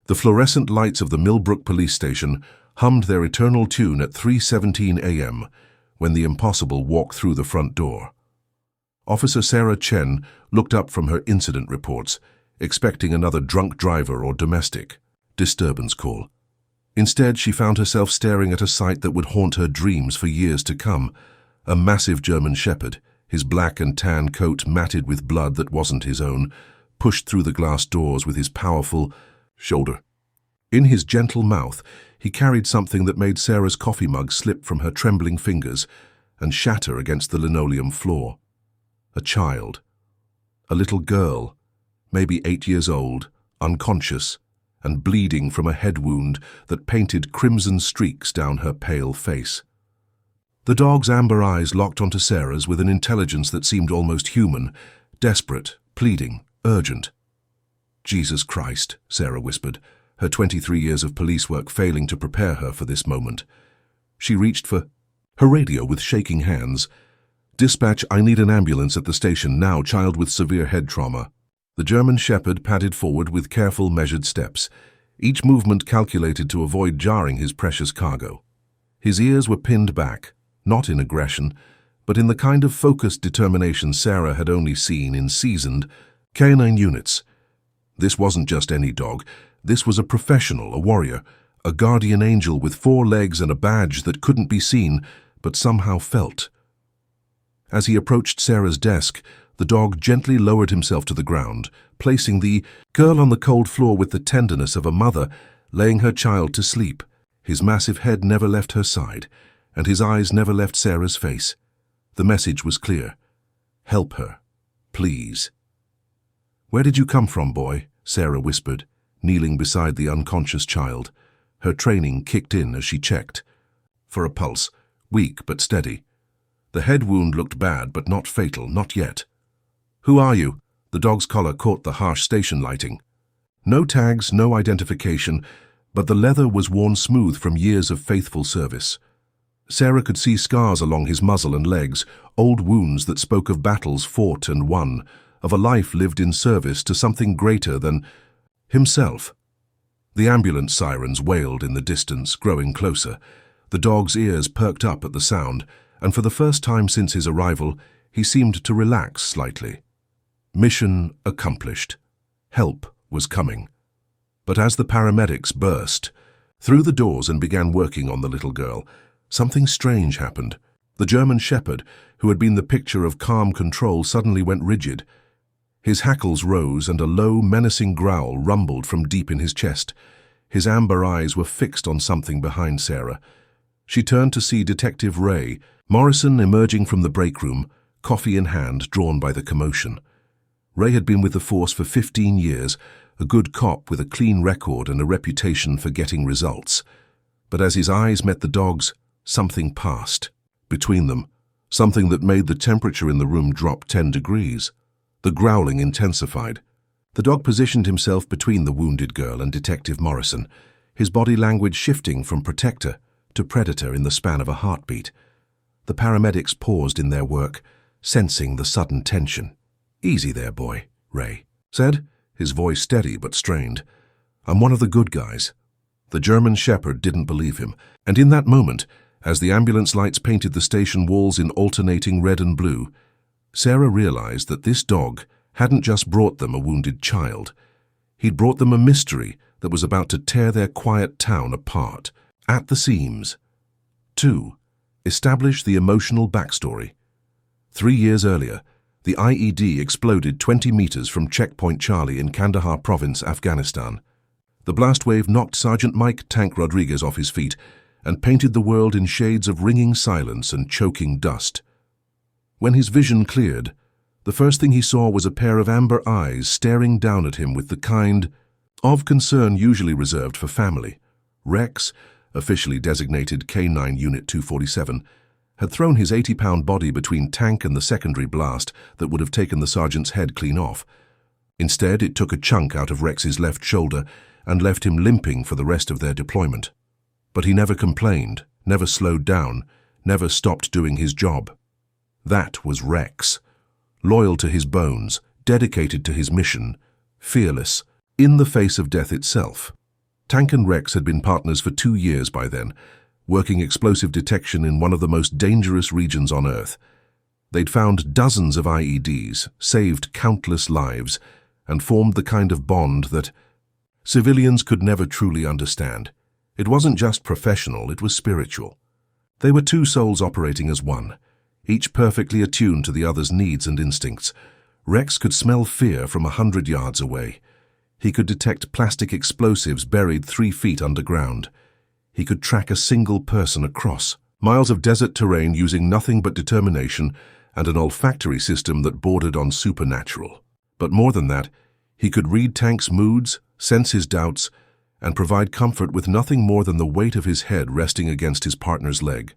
The fluorescent lights of the Millbrook police station hummed their eternal tune at 3:17 a.m. when the impossible walked through the front door. Officer Sarah Chen looked up from her incident reports, expecting another drunk driver or domestic disturbance call. Instead, she found herself staring at a sight that would haunt her dreams for years to come: a massive German shepherd, his black and tan coat matted with blood that wasn't his own, pushed through the glass doors with his powerful shoulder. In his gentle mouth, he carried something that made Sarah's coffee mug slip from her trembling fingers and shatter against the linoleum floor. A child. A little girl, maybe 8 years old, unconscious, and bleeding from a head wound that painted crimson streaks down her pale face. The dog's amber eyes locked onto Sarah's with an intelligence that seemed almost human, desperate, pleading, urgent. "Jesus Christ," Sarah whispered, her 23 years of police work failing to prepare her for this moment. She reached for her radio with shaking hands. "Dispatch, I need an ambulance at the station now, child with severe head trauma." The German shepherd padded forward with careful, measured steps, each movement calculated to avoid jarring his precious cargo. His ears were pinned back, not in aggression, but in the kind of focused determination Sarah had only seen in seasoned canine units. This wasn't just any dog. This was a professional, a warrior, a guardian angel with 4 legs and a badge that couldn't be seen, but somehow felt. As he approached Sarah's desk, the dog gently lowered himself to the ground, placing the girl on the cold floor with the tenderness of a mother laying her child to sleep. His massive head never left her side, and his eyes never left Sarah's face. The message was clear. Help her, please. "Where did you come from, boy?" Sarah whispered, kneeling beside the unconscious child. Her training kicked in as she checked. For a pulse, weak but steady. The head wound looked bad, but not fatal, not yet. "Who are you?" The dog's collar caught the harsh station lighting. No tags, no identification, but the leather was worn smooth from years of faithful service. Sarah could see scars along his muzzle and legs, old wounds that spoke of battles fought and won, of a life lived in service to something greater than himself. The ambulance sirens wailed in the distance, growing closer. The dog's ears perked up at the sound, and for the first time since his arrival, he seemed to relax slightly. Mission accomplished. Help was coming. But as the paramedics burst through the doors and began working on the little girl, something strange happened. The German shepherd, who had been the picture of calm control, suddenly went rigid. His hackles rose and a low, menacing growl rumbled from deep in his chest. His amber eyes were fixed on something behind Sarah. She turned to see Detective Ray Morrison emerging from the break room, coffee in hand, drawn by the commotion. Ray had been with the force for 15 years, a good cop with a clean record and a reputation for getting results. But as his eyes met the dog's, something passed between them, something that made the temperature in the room drop 10 degrees. The growling intensified. The dog positioned himself between the wounded girl and Detective Morrison, his body language shifting from protector to predator in the span of a heartbeat. The paramedics paused in their work, sensing the sudden tension. "Easy there, boy," Ray said, his voice steady but strained. "I'm one of the good guys." The German shepherd didn't believe him, and in that moment, as the ambulance lights painted the station walls in alternating red and blue, Sarah realized that this dog hadn't just brought them a wounded child. He'd brought them a mystery that was about to tear their quiet town apart, at the seams. 2. Establish the emotional backstory. 3 years earlier, the IED exploded 20 meters from Checkpoint Charlie in Kandahar Province, Afghanistan. The blast wave knocked Sergeant Mike "Tank" Rodriguez off his feet and painted the world in shades of ringing silence and choking dust. When his vision cleared, the first thing he saw was a pair of amber eyes staring down at him with the kind of concern usually reserved for family. Rex, officially designated K9 Unit 247, had thrown his 80-pound body between Tank and the secondary blast that would have taken the sergeant's head clean off. Instead, it took a chunk out of Rex's left shoulder and left him limping for the rest of their deployment. But he never complained, never slowed down, never stopped doing his job. That was Rex. Loyal to his bones, dedicated to his mission, fearless, in the face of death itself. Tank and Rex had been partners for 2 years by then, working explosive detection in one of the most dangerous regions on Earth. They'd found dozens of IEDs, saved countless lives, and formed the kind of bond that civilians could never truly understand. It wasn't just professional, it was spiritual. They were two souls operating as one, each perfectly attuned to the other's needs and instincts. Rex could smell fear from 100 yards away. He could detect plastic explosives buried 3 feet underground. He could track a single person across miles of desert terrain using nothing but determination and an olfactory system that bordered on supernatural. But more than that, he could read Tank's moods, sense his doubts, and provide comfort with nothing more than the weight of his head resting against his partner's leg.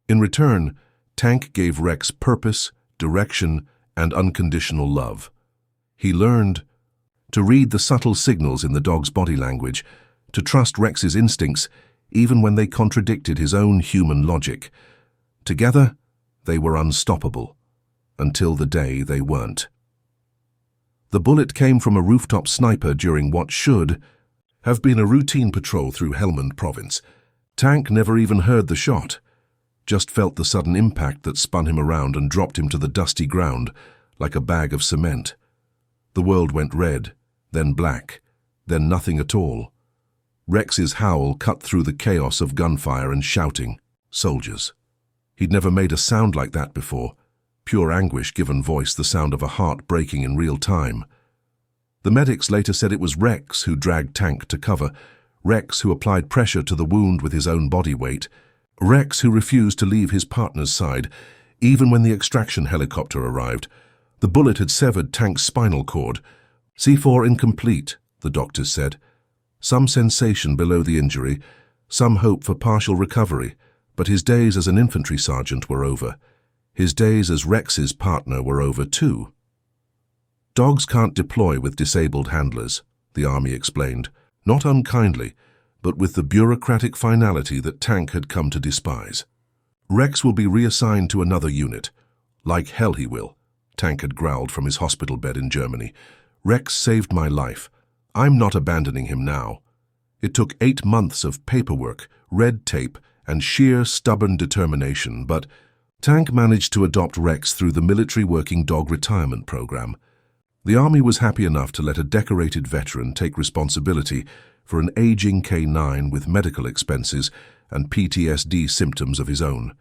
In return, Tank gave Rex purpose, direction, and unconditional love. He learned to read the subtle signals in the dog's body language, to trust Rex's instincts even when they contradicted his own human logic. Together, they were unstoppable, until the day they weren't. The bullet came from a rooftop sniper during what should have been a routine patrol through Helmand province. Tank never even heard the shot, just felt the sudden impact that spun him around and dropped him to the dusty ground like a bag of cement. The world went red, then black, then nothing at all. Rex's howl cut through the chaos of gunfire and shouting, "Soldiers." He'd never made a sound like that before, pure anguish given voice, the sound of a heart breaking in real time. The medics later said it was Rex who dragged Tank to cover, Rex who applied pressure to the wound with his own body weight, Rex who refused to leave his partner's side, even when the extraction helicopter arrived. The bullet had severed Tank's spinal cord. C4 incomplete, the doctors said. Some sensation below the injury, some hope for partial recovery, but his days as an infantry sergeant were over. His days as Rex's partner were over too. Dogs can't deploy with disabled handlers, the army explained, not unkindly, but with the bureaucratic finality that Tank had come to despise. Rex will be reassigned to another unit. Like hell he will, Tank had growled from his hospital bed in Germany. Rex saved my life. I'm not abandoning him now. It took 8 months of paperwork, red tape, and sheer stubborn determination, but Tank managed to adopt Rex through the military working dog retirement program. The army was happy enough to let a decorated veteran take responsibility for an aging K9 with medical expenses and PTSD symptoms of his own.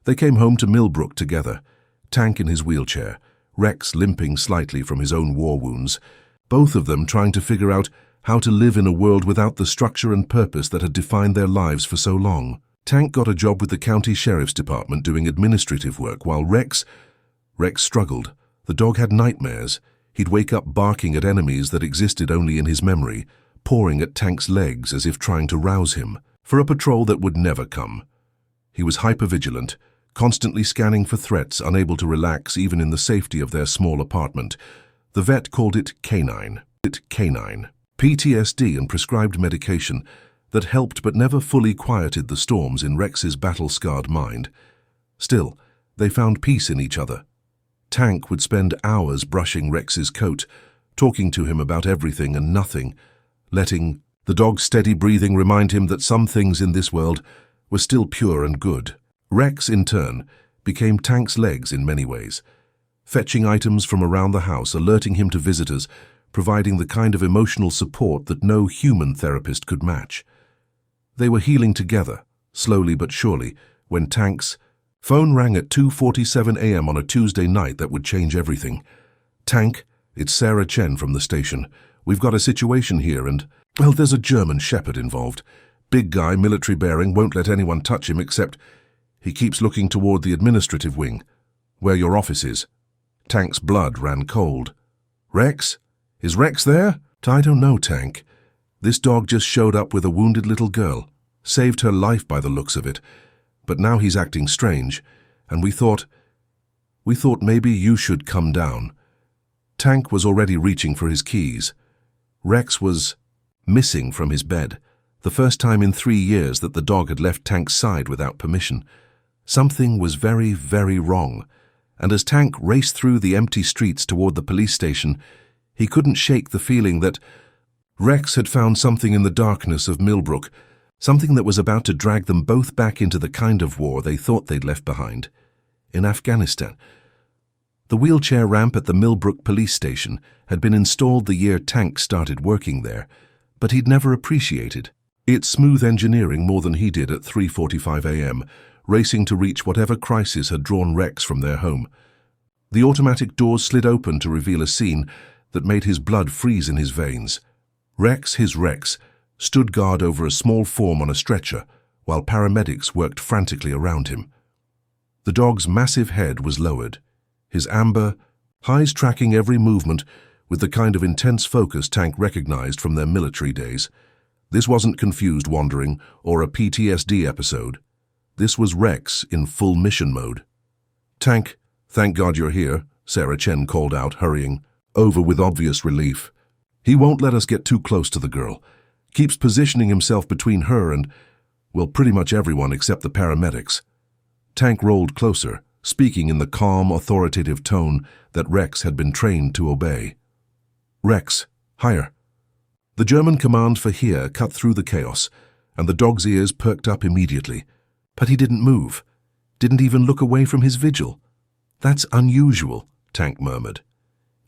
They came home to Millbrook together, Tank in his wheelchair, Rex limping slightly from his own war wounds, both of them trying to figure out how to live in a world without the structure and purpose that had defined their lives for so long. Tank got a job with the county sheriff's department doing administrative work, while Rex struggled. The dog had nightmares. He'd wake up barking at enemies that existed only in his memory, pawing at Tank's legs as if trying to rouse him for a patrol that would never come. He was hypervigilant, constantly scanning for threats, unable to relax even in the safety of their small apartment. The vet called it K9. PTSD and prescribed medication that helped but never fully quieted the storms in Rex's battle-scarred mind. Still, they found peace in each other. Tank would spend hours brushing Rex's coat, talking to him about everything and nothing, letting the dog's steady breathing remind him that some things in this world were still pure and good. Rex, in turn, became Tank's legs in many ways, fetching items from around the house, alerting him to visitors, providing the kind of emotional support that no human therapist could match. They were healing together, slowly but surely, when Tank's phone rang at 2:47 a.m. on a Tuesday night that would change everything. "Tank, it's Sarah Chen from the station. We've got a situation here and, well, there's a German shepherd involved. Big guy, military bearing, won't let anyone touch him except he keeps looking toward the administrative wing, where your office is." Tank's blood ran cold. "Rex? Is Rex there?" "I don't know, Tank. This dog just showed up with a wounded little girl. Saved her life by the looks of it. But now he's acting strange, and we thought maybe you should come down." Tank was already reaching for his keys. Rex was missing from his bed, the first time in 3 years that the dog had left Tank's side without permission. Something was very, very wrong, and as Tank raced through the empty streets toward the police station, he couldn't shake the feeling that Rex had found something in the darkness of Millbrook, something that was about to drag them both back into the kind of war they thought they'd left behind. In Afghanistan. The wheelchair ramp at the Millbrook police station had been installed the year Tank started working there, but he'd never appreciated its smooth engineering more than he did at 3:45 a.m., racing to reach whatever crisis had drawn Rex from their home. The automatic doors slid open to reveal a scene that made his blood freeze in his veins. Rex, stood guard over a small form on a stretcher, while paramedics worked frantically around him. The dog's massive head was lowered, his amber eyes tracking every movement with the kind of intense focus Tank recognized from their military days. This wasn't confused wandering or a PTSD episode. This was Rex in full mission mode. "Tank, thank God you're here," Sarah Chen called out, hurrying over with obvious relief. "He won't let us get too close to the girl. Keeps positioning himself between her and, well, pretty much everyone except the paramedics." Tank rolled closer, speaking in the calm, authoritative tone that Rex had been trained to obey. "Rex, higher." The German command for here cut through the chaos, and the dog's ears perked up immediately. But he didn't move, didn't even look away from his vigil. "That's unusual," Tank murmured.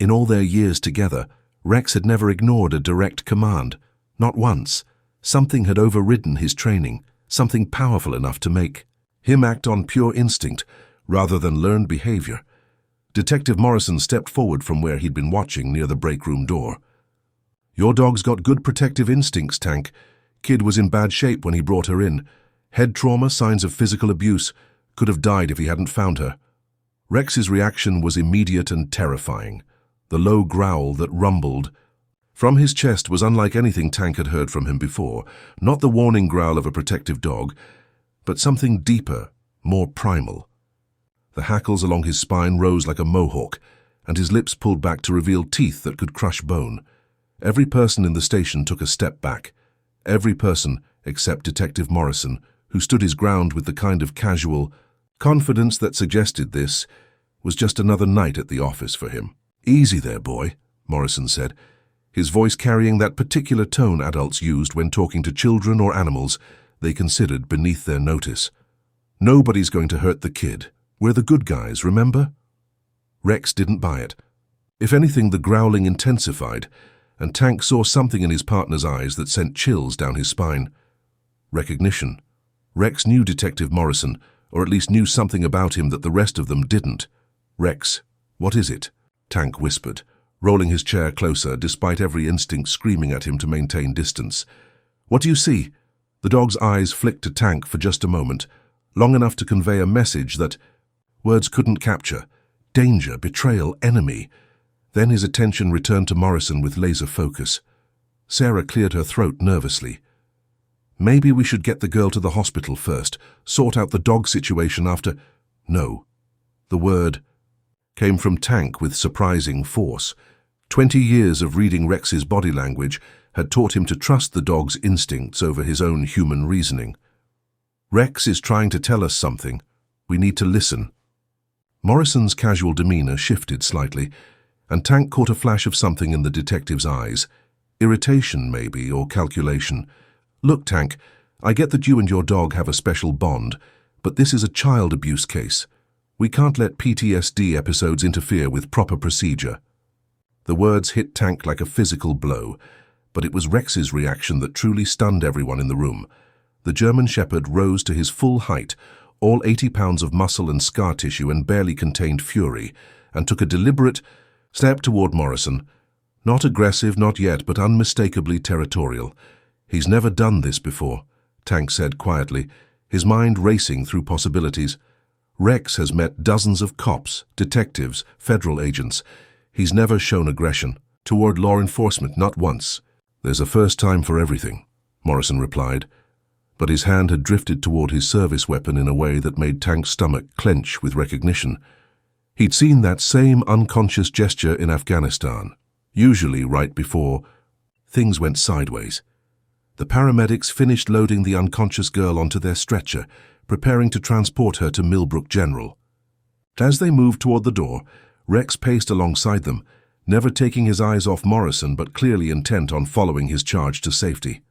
In all their years together, Rex had never ignored a direct command, not once. Something had overridden his training, something powerful enough to make him act on pure instinct rather than learned behavior. Detective Morrison stepped forward from where he'd been watching near the break room door. "Your dog's got good protective instincts, Tank. Kid was in bad shape when he brought her in. Head trauma, signs of physical abuse. Could have died if he hadn't found her." Rex's reaction was immediate and terrifying. The low growl that rumbled from his chest was unlike anything Tank had heard from him before. Not the warning growl of a protective dog, but something deeper, more primal. The hackles along his spine rose like a mohawk, and his lips pulled back to reveal teeth that could crush bone. Every person in the station took a step back. Every person except Detective Morrison, who stood his ground with the kind of casual confidence that suggested this was just another night at the office for him. "Easy there, boy," Morrison said, his voice carrying that particular tone adults used when talking to children or animals they considered beneath their notice. "Nobody's going to hurt the kid. We're the good guys, remember?" Rex didn't buy it. If anything, the growling intensified, and Tank saw something in his partner's eyes that sent chills down his spine. Recognition. Rex knew Detective Morrison, or at least knew something about him that the rest of them didn't. "Rex, what is it?" Tank whispered, rolling his chair closer despite every instinct screaming at him to maintain distance. "What do you see?" The dog's eyes flicked to Tank for just a moment, long enough to convey a message that words couldn't capture. Danger, betrayal, enemy. Then his attention returned to Morrison with laser focus. Sarah cleared her throat nervously. "Maybe we should get the girl to the hospital first, sort out the dog situation after—" "No." The word came from Tank with surprising force. 20 years of reading Rex's body language had taught him to trust the dog's instincts over his own human reasoning. "Rex is trying to tell us something. We need to listen." Morrison's casual demeanor shifted slightly, and Tank caught a flash of something in the detective's eyes. Irritation, maybe, or calculation. "Look, Tank, I get that you and your dog have a special bond, but this is a child abuse case. We can't let PTSD episodes interfere with proper procedure." The words hit Tank like a physical blow, but it was Rex's reaction that truly stunned everyone in the room. The German Shepherd rose to his full height, all 80 pounds of muscle and scar tissue and barely contained fury, and took a deliberate step toward Morrison. Not aggressive, not yet, but unmistakably territorial. "He's never done this before," Tank said quietly, his mind racing through possibilities. "Rex has met dozens of cops, detectives, federal agents. He's never shown aggression. Toward law enforcement, not once." "There's a first time for everything," Morrison replied, but his hand had drifted toward his service weapon in a way that made Tank's stomach clench with recognition. He'd seen that same unconscious gesture in Afghanistan, usually right before things went sideways. The paramedics finished loading the unconscious girl onto their stretcher, preparing to transport her to Millbrook General. As they moved toward the door, Rex paced alongside them, never taking his eyes off Morrison but clearly intent on following his charge to safety.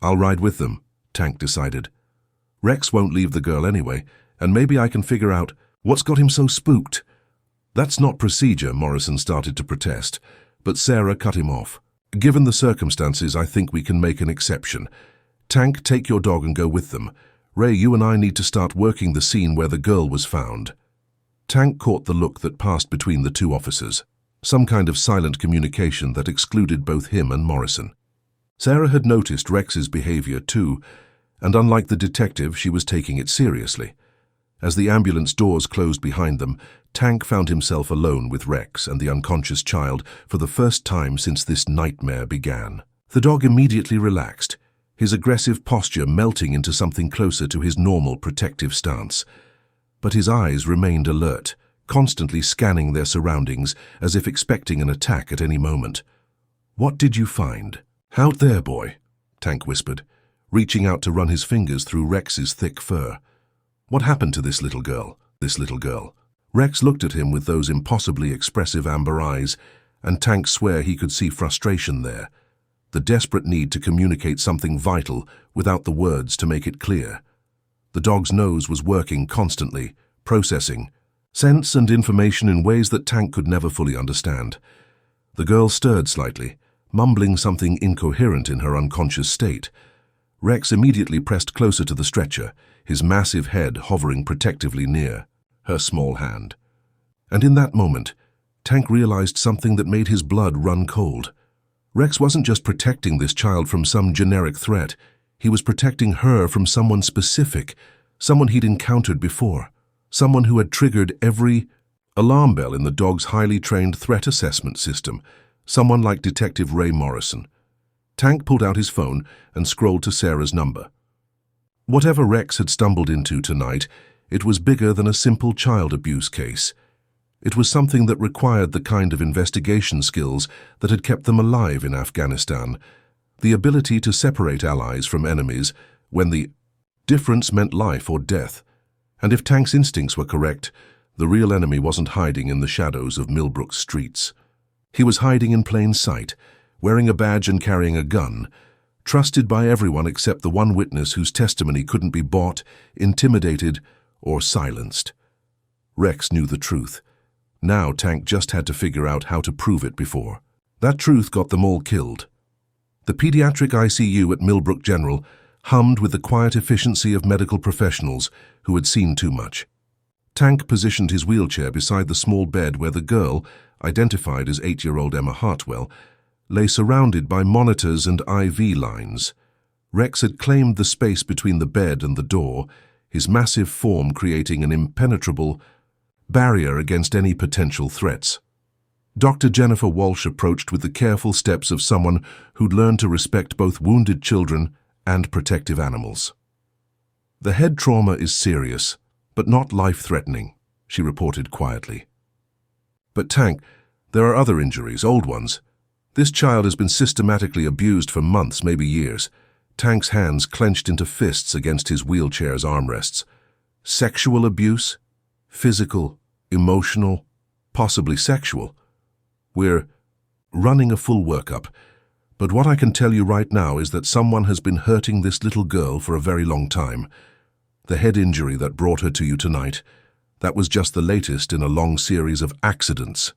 "I'll ride with them," Tank decided. "Rex won't leave the girl anyway, and maybe I can figure out what's got him so spooked." "That's not procedure," Morrison started to protest, but Sarah cut him off. "Given the circumstances, I think we can make an exception. Tank, take your dog and go with them. Ray, you and I need to start working the scene where the girl was found." Tank caught the look that passed between the two officers, some kind of silent communication that excluded both him and Morrison. Sarah had noticed Rex's behavior too, and unlike the detective, she was taking it seriously. As the ambulance doors closed behind them, Tank found himself alone with Rex and the unconscious child for the first time since this nightmare began. The dog immediately relaxed, his aggressive posture melting into something closer to his normal protective stance. But his eyes remained alert, constantly scanning their surroundings as if expecting an attack at any moment. "What did you find?" "Out there, boy," Tank whispered, reaching out to run his fingers through Rex's thick fur. "What happened to this little girl?" Rex looked at him with those impossibly expressive amber eyes, and Tank swore he could see frustration there, the desperate need to communicate something vital without the words to make it clear. The dog's nose was working constantly, processing sense and information in ways that Tank could never fully understand. The girl stirred slightly, mumbling something incoherent in her unconscious state. Rex immediately pressed closer to the stretcher, his massive head hovering protectively near her small hand. And in that moment, Tank realized something that made his blood run cold. Rex wasn't just protecting this child from some generic threat. He was protecting her from someone specific, someone he'd encountered before, someone who had triggered every alarm bell in the dog's highly trained threat assessment system, someone like Detective Ray Morrison. Tank pulled out his phone and scrolled to Sarah's number. Whatever Rex had stumbled into tonight, it was bigger than a simple child abuse case. It was something that required the kind of investigation skills that had kept them alive in Afghanistan, the ability to separate allies from enemies when the difference meant life or death. And if Tank's instincts were correct, the real enemy wasn't hiding in the shadows of Millbrook's streets. He was hiding in plain sight, wearing a badge and carrying a gun, trusted by everyone except the one witness whose testimony couldn't be bought, intimidated, or silenced. Rex knew the truth. Now Tank just had to figure out how to prove it before. That truth got them all killed. The pediatric ICU at Millbrook General hummed with the quiet efficiency of medical professionals who had seen too much. Tank positioned his wheelchair beside the small bed where the girl, identified as 8-year-old Emma Hartwell, lay surrounded by monitors and IV lines. Rex had claimed the space between the bed and the door, his massive form creating an impenetrable barrier against any potential threats. Dr. Jennifer Walsh approached with the careful steps of someone who'd learned to respect both wounded children and protective animals. "The head trauma is serious, but not life-threatening," she reported quietly. "But Tank, there are other injuries, old ones. This child has been systematically abused for months, maybe years." Tank's hands clenched into fists against his wheelchair's armrests. "Sexual abuse? Physical? Emotional? Possibly sexual? We're running a full workup, but what I can tell you right now is that someone has been hurting this little girl for a very long time. The head injury that brought her to you tonight, that was just the latest in a long series of accidents."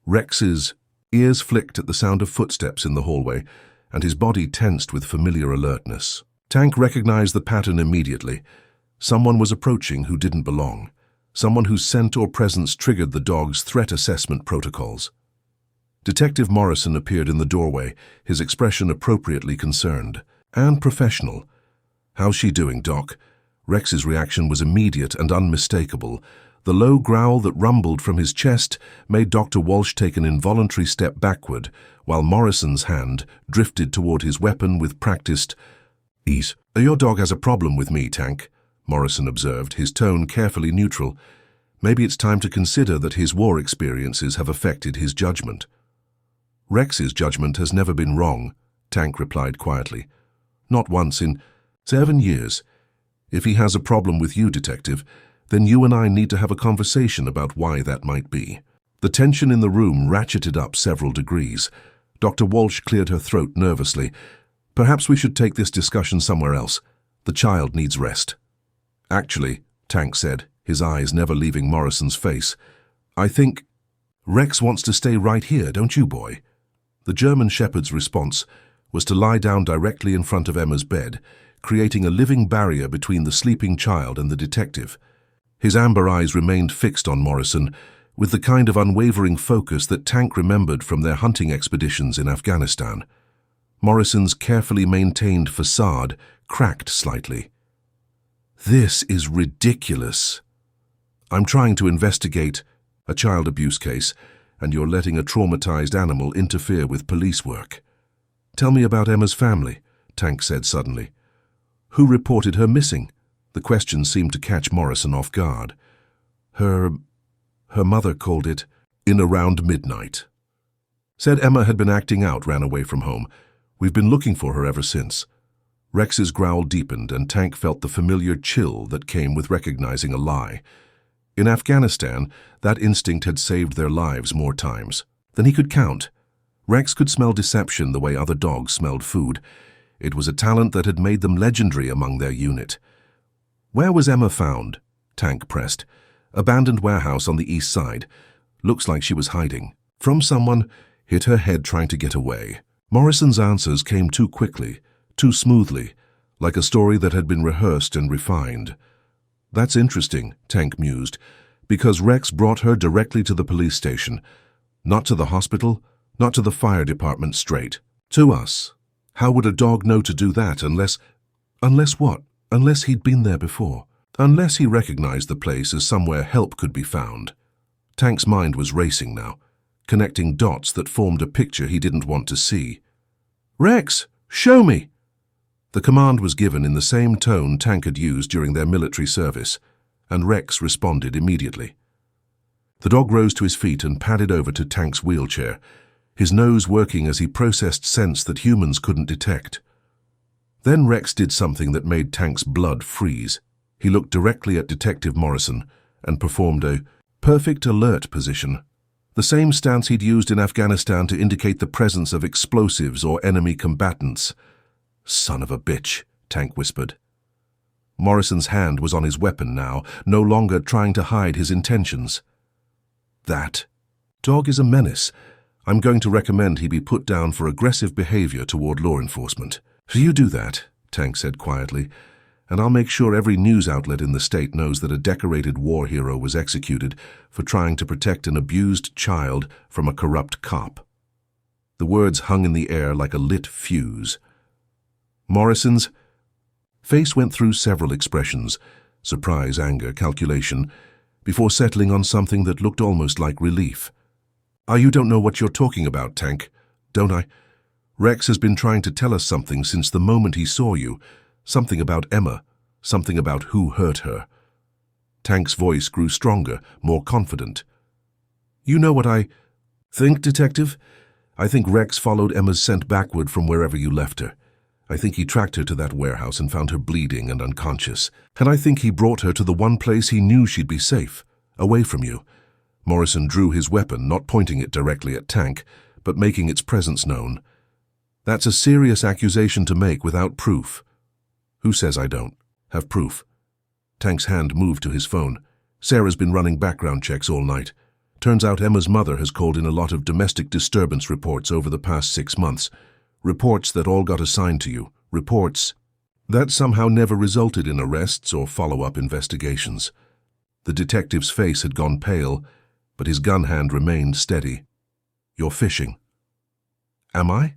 Rex's ears flicked at the sound of footsteps in the hallway, and his body tensed with familiar alertness. Tank recognized the pattern immediately. Someone was approaching who didn't belong, someone whose scent or presence triggered the dog's threat assessment protocols. Detective Morrison appeared in the doorway, his expression appropriately concerned and professional. "How's she doing, Doc?" Rex's reaction was immediate and unmistakable. The low growl that rumbled from his chest made Dr. Walsh take an involuntary step backward, while Morrison's hand drifted toward his weapon with practiced ease. "Your dog has a problem with me, Tank," Morrison observed, his tone carefully neutral. "Maybe it's time to consider that his war experiences have affected his judgment." "Rex's judgment has never been wrong," Tank replied quietly. "Not once in 7 years. If he has a problem with you, Detective, then you and I need to have a conversation about why that might be." The tension in the room ratcheted up several degrees. Dr. Walsh cleared her throat nervously. "Perhaps we should take this discussion somewhere else. The child needs rest." "Actually," Tank said, his eyes never leaving Morrison's face, "I think Rex wants to stay right here, don't you, boy?" The German Shepherd's response was to lie down directly in front of Emma's bed, creating a living barrier between the sleeping child and the detective. His amber eyes remained fixed on Morrison, with the kind of unwavering focus that Tank remembered from their hunting expeditions in Afghanistan. Morrison's carefully maintained facade cracked slightly. "This is ridiculous. I'm trying to investigate a child abuse case, and you're letting a traumatized animal interfere with police work. Tell me about Emma's family," Tank said suddenly. "Who reported her missing?" The question seemed to catch Morrison off guard. Her mother called it in around midnight. Said Emma had been acting out, ran away from home. We've been looking for her ever since." Rex's growl deepened, and Tank felt the familiar chill that came with recognizing a lie. In Afghanistan, that instinct had saved their lives more times than he could count. Rex could smell deception the way other dogs smelled food. It was a talent that had made them legendary among their unit. "Where was Emma found?" Tank pressed. "Abandoned warehouse on the east side. Looks like she was hiding. From someone, hit her head trying to get away." Morrison's answers came too quickly, too smoothly, like a story that had been rehearsed and refined. "That's interesting," Tank mused, "because Rex brought her directly to the police station. Not to the hospital, not to the fire department, straight to us. How would a dog know to do that unless what? Unless he'd been there before. Unless he recognized the place as somewhere help could be found." Tank's mind was racing now, connecting dots that formed a picture he didn't want to see. "Rex, show me!" The command was given in the same tone Tank had used during their military service, and Rex responded immediately. The dog rose to his feet and padded over to Tank's wheelchair, his nose working as he processed scents that humans couldn't detect. Then Rex did something that made Tank's blood freeze. He looked directly at Detective Morrison and performed a perfect alert position, the same stance he'd used in Afghanistan to indicate the presence of explosives or enemy combatants. "Son of a bitch," Tank whispered. Morrison's hand was on his weapon now, no longer trying to hide his intentions. "That dog is a menace. I'm going to recommend he be put down for aggressive behavior toward law enforcement." "You do that," Tank said quietly, "and I'll make sure every news outlet in the state knows that a decorated war hero was executed for trying to protect an abused child from a corrupt cop." The words hung in the air like a lit fuse. Morrison's face went through several expressions, surprise, anger, calculation, before settling on something that looked almost like relief. You don't know what you're talking about, Tank, don't I? Rex has been trying to tell us something since the moment he saw you, something about Emma, something about who hurt her." Tank's voice grew stronger, more confident. "You know what I think, Detective? I think Rex followed Emma's scent backward from wherever you left her. I think he tracked her to that warehouse and found her bleeding and unconscious. And I think he brought her to the one place he knew she'd be safe, away from you." Morrison drew his weapon, not pointing it directly at Tank, but making its presence known. "That's a serious accusation to make without proof." "Who says I don't have proof?" Tank's hand moved to his phone. "Sarah's been running background checks all night. Turns out Emma's mother has called in a lot of domestic disturbance reports over the past 6 months. Reports that all got assigned to you. Reports that somehow never resulted in arrests or follow-up investigations." The detective's face had gone pale, but his gun hand remained steady. "You're fishing." "Am I?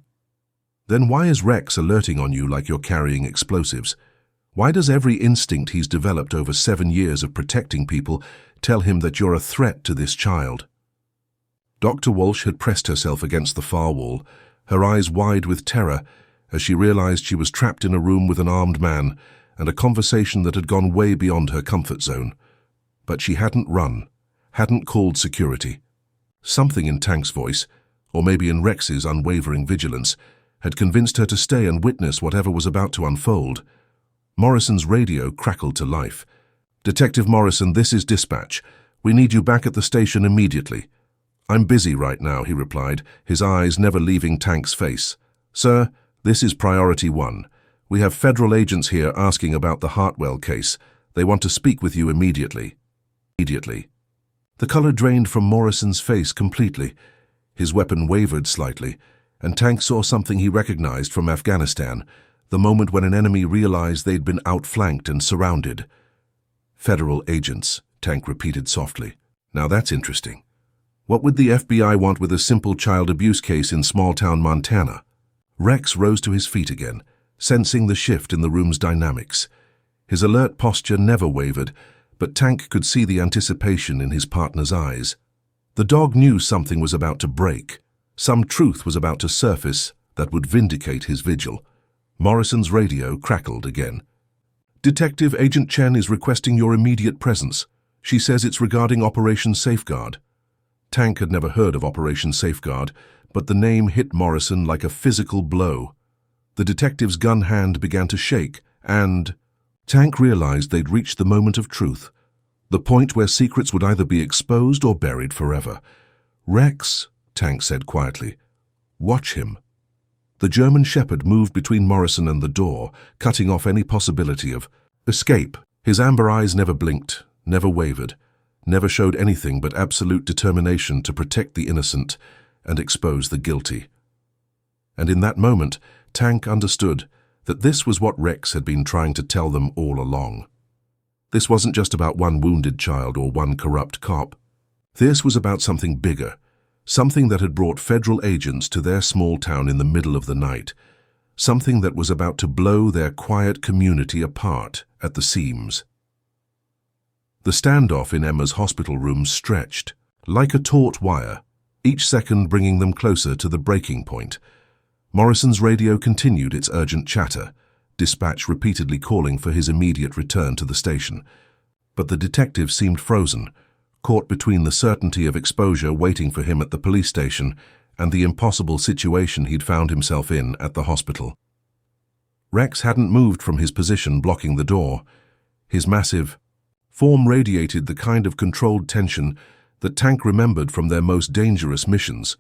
Then why is Rex alerting on you like you're carrying explosives? Why does every instinct he's developed over 7 years of protecting people tell him that you're a threat to this child?" Dr. Walsh had pressed herself against the far wall, her eyes wide with terror as she realized she was trapped in a room with an armed man and a conversation that had gone way beyond her comfort zone. But she hadn't run, hadn't called security. Something in Tank's voice, or maybe in Rex's unwavering vigilance, had convinced her to stay and witness whatever was about to unfold. Morrison's radio crackled to life. "Detective Morrison, this is dispatch. We need you back at the station immediately." "I'm busy right now," he replied, his eyes never leaving Tank's face. "Sir, this is priority one. We have federal agents here asking about the Hartwell case. They want to speak with you immediately." Immediately. The color drained from Morrison's face completely. His weapon wavered slightly, and Tank saw something he recognized from Afghanistan, the moment when an enemy realized they'd been outflanked and surrounded. "Federal agents," Tank repeated softly. "Now that's interesting. What would the FBI want with a simple child abuse case in small-town Montana?" Rex rose to his feet again, sensing the shift in the room's dynamics. His alert posture never wavered, but Tank could see the anticipation in his partner's eyes. The dog knew something was about to break. Some truth was about to surface that would vindicate his vigil. Morrison's radio crackled again. "Detective Agent Chen is requesting your immediate presence. She says it's regarding Operation Safeguard." Tank had never heard of Operation Safeguard, but the name hit Morrison like a physical blow. The detective's gun hand began to shake, and Tank realized they'd reached the moment of truth, the point where secrets would either be exposed or buried forever. "Rex," Tank said quietly, "watch him." The German shepherd moved between Morrison and the door, cutting off any possibility of escape. His amber eyes never blinked, never wavered, never showed anything but absolute determination to protect the innocent and expose the guilty. And in that moment, Tank understood that this was what Rex had been trying to tell them all along. This wasn't just about one wounded child or one corrupt cop. This was about something bigger, something that had brought federal agents to their small town in the middle of the night, something that was about to blow their quiet community apart at the seams. The standoff in Emma's hospital room stretched, like a taut wire, each second bringing them closer to the breaking point. Morrison's radio continued its urgent chatter, dispatch repeatedly calling for his immediate return to the station. But the detective seemed frozen, caught between the certainty of exposure waiting for him at the police station and the impossible situation he'd found himself in at the hospital. Rex hadn't moved from his position blocking the door. His massive form radiated the kind of controlled tension that Tank remembered from their most dangerous missions: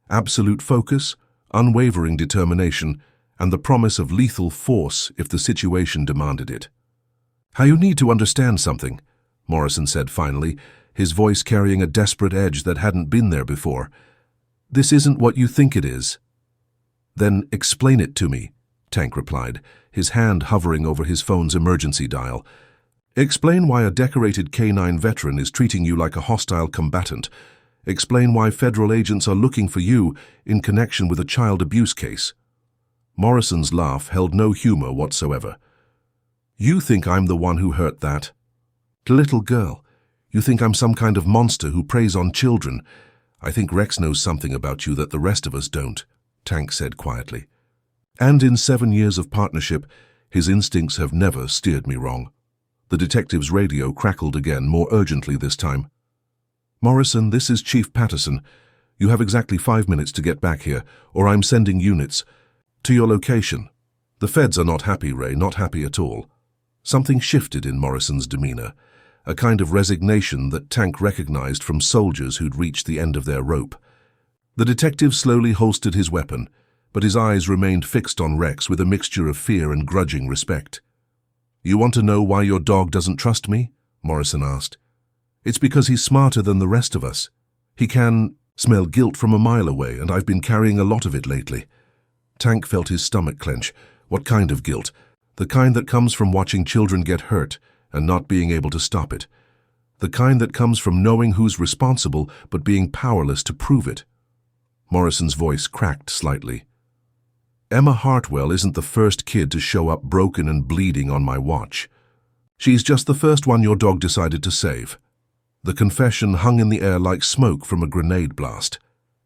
absolute focus, unwavering determination, and the promise of lethal force if the situation demanded it. "You need to understand something," Morrison said finally, his voice carrying a desperate edge that hadn't been there before. "This isn't what you think it is." "Then explain it to me," Tank replied, his hand hovering over his phone's emergency dial. "Explain why a decorated K-9 veteran is treating you like a hostile combatant. Explain why federal agents are looking for you in connection with a child abuse case." Morrison's laugh held no humor whatsoever. "You think I'm the one who hurt that little girl. You think I'm some kind of monster who preys on children. I think Rex knows something about you that the rest of us don't," Tank said quietly. "And in 7 years of partnership, his instincts have never steered me wrong." The detective's radio crackled again, more urgently this time. "Morrison, this is Chief Patterson. You have exactly 5 minutes to get back here, or I'm sending units to your location. The feds are not happy, Ray, not happy at all." Something shifted in Morrison's demeanor, a kind of resignation that Tank recognized from soldiers who'd reached the end of their rope. The detective slowly holstered his weapon, but his eyes remained fixed on Rex with a mixture of fear and grudging respect. "You want to know why your dog doesn't trust me?" Morrison asked. "It's because he's smarter than the rest of us. He can smell guilt from a mile away, and I've been carrying a lot of it lately." Tank felt his stomach clench. What kind of guilt? The kind that comes from watching children get hurt and not being able to stop it. The kind that comes from knowing who's responsible but being powerless to prove it. Morrison's voice cracked slightly. "Emma Hartwell isn't the first kid to show up broken and bleeding on my watch. She's just the first one your dog decided to save." The confession hung in the air like smoke from a grenade blast.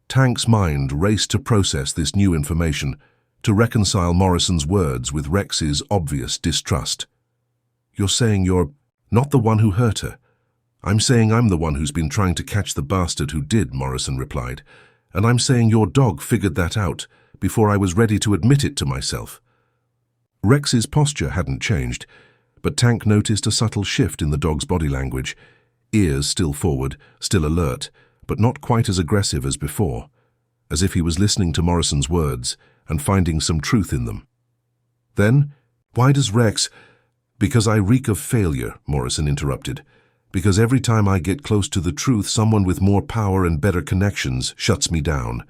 Tank's mind raced to process this new information, to reconcile Morrison's words with Rex's obvious distrust. "You're saying you're not the one who hurt her?" "I'm saying I'm the one who's been trying to catch the bastard who did," Morrison replied. "And I'm saying your dog figured that out before I was ready to admit it to myself." Rex's posture hadn't changed, but Tank noticed a subtle shift in the dog's body language, ears still forward, still alert, but not quite as aggressive as before, as if he was listening to Morrison's words and finding some truth in them. Then, why does Rex— "Because I reek of failure," Morrison interrupted. "Because every time I get close to the truth, someone with more power and better connections shuts me down.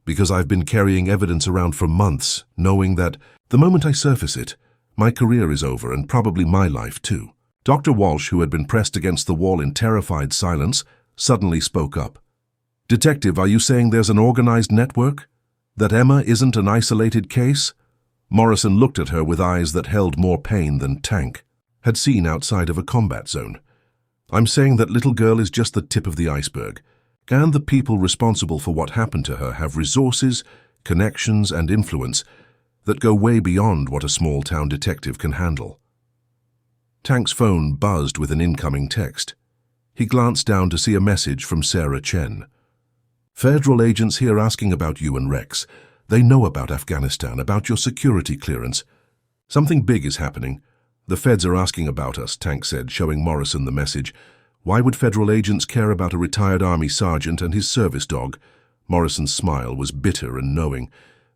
Because I've been carrying evidence around for months, knowing that the moment I surface it, my career is over and probably my life too." Dr. Walsh, who had been pressed against the wall in terrified silence, suddenly spoke up. "Detective, are you saying there's an organized network? That Emma isn't an isolated case?" Morrison looked at her with eyes that held more pain than Tank had seen outside of a combat zone. "I'm saying that little girl is just the tip of the iceberg, and the people responsible for what happened to her have resources, connections, and influence that go way beyond what a small-town detective can handle." Tank's phone buzzed with an incoming text. He glanced down to see a message from Sarah Chen. "Federal agents here asking about you and Rex. They know about Afghanistan, about your security clearance. Something big is happening. The feds are asking about us," Tank said, showing Morrison the message. "Why would federal agents care about a retired army sergeant and his service dog?" Morrison's smile was bitter and knowing.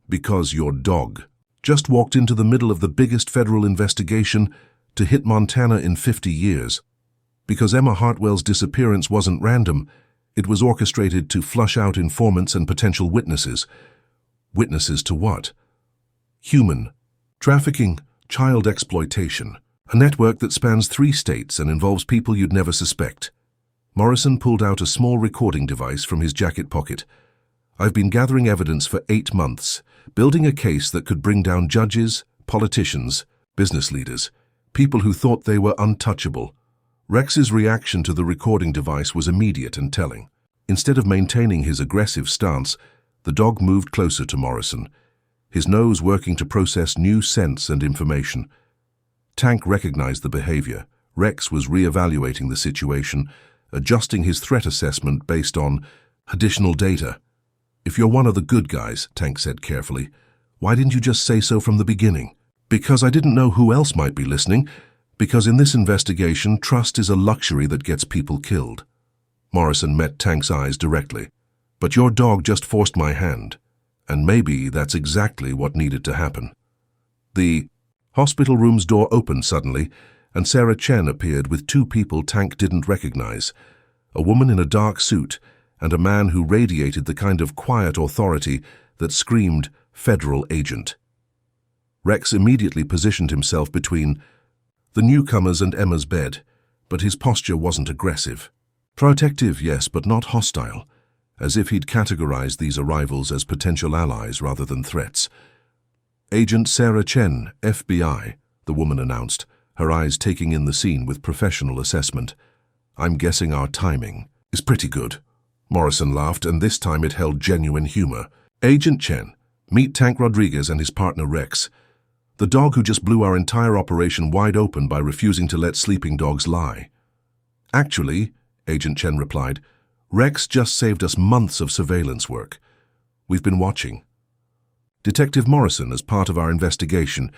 "Because your dog just walked into the middle of the biggest federal investigation to hit Montana in 50 years. Because Emma Hartwell's disappearance wasn't random. It was orchestrated to flush out informants and potential witnesses." Witnesses to what? Human trafficking, child exploitation, a network that spans 3 states and involves people you'd never suspect. Morrison pulled out a small recording device from his jacket pocket. "I've been gathering evidence for 8 months, building a case that could bring down judges, politicians, business leaders, people who thought they were untouchable." Rex's reaction to the recording device was immediate and telling. Instead of maintaining his aggressive stance, the dog moved closer to Morrison, his nose working to process new scents and information. Tank recognized the behavior. Rex was re-evaluating the situation, adjusting his threat assessment based on additional data. "If you're one of the good guys," Tank said carefully, "why didn't you just say so from the beginning?" "Because I didn't know who else might be listening. Because in this investigation, trust is a luxury that gets people killed." Morrison met Tank's eyes directly. "But your dog just forced my hand, and maybe that's exactly what needed to happen." The hospital room's door opened suddenly, and Sarah Chen appeared with 2 people Tank didn't recognize, a woman in a dark suit and a man who radiated the kind of quiet authority that screamed federal agent. Rex immediately positioned himself between the newcomers and Emma's bed, but his posture wasn't aggressive. Protective, yes, but not hostile, as if he'd categorized these arrivals as potential allies rather than threats. "Agent Sarah Chen, FBI," the woman announced, her eyes taking in the scene with professional assessment. "I'm guessing our timing is pretty good." Morrison laughed, and this time it held genuine humor. "Agent Chen, meet Tank Rodriguez and his partner Rex, the dog who just blew our entire operation wide open by refusing to let sleeping dogs lie." "Actually," Agent Chen replied, "Rex just saved us months of surveillance work. We've been watching Detective Morrison as part of our investigation,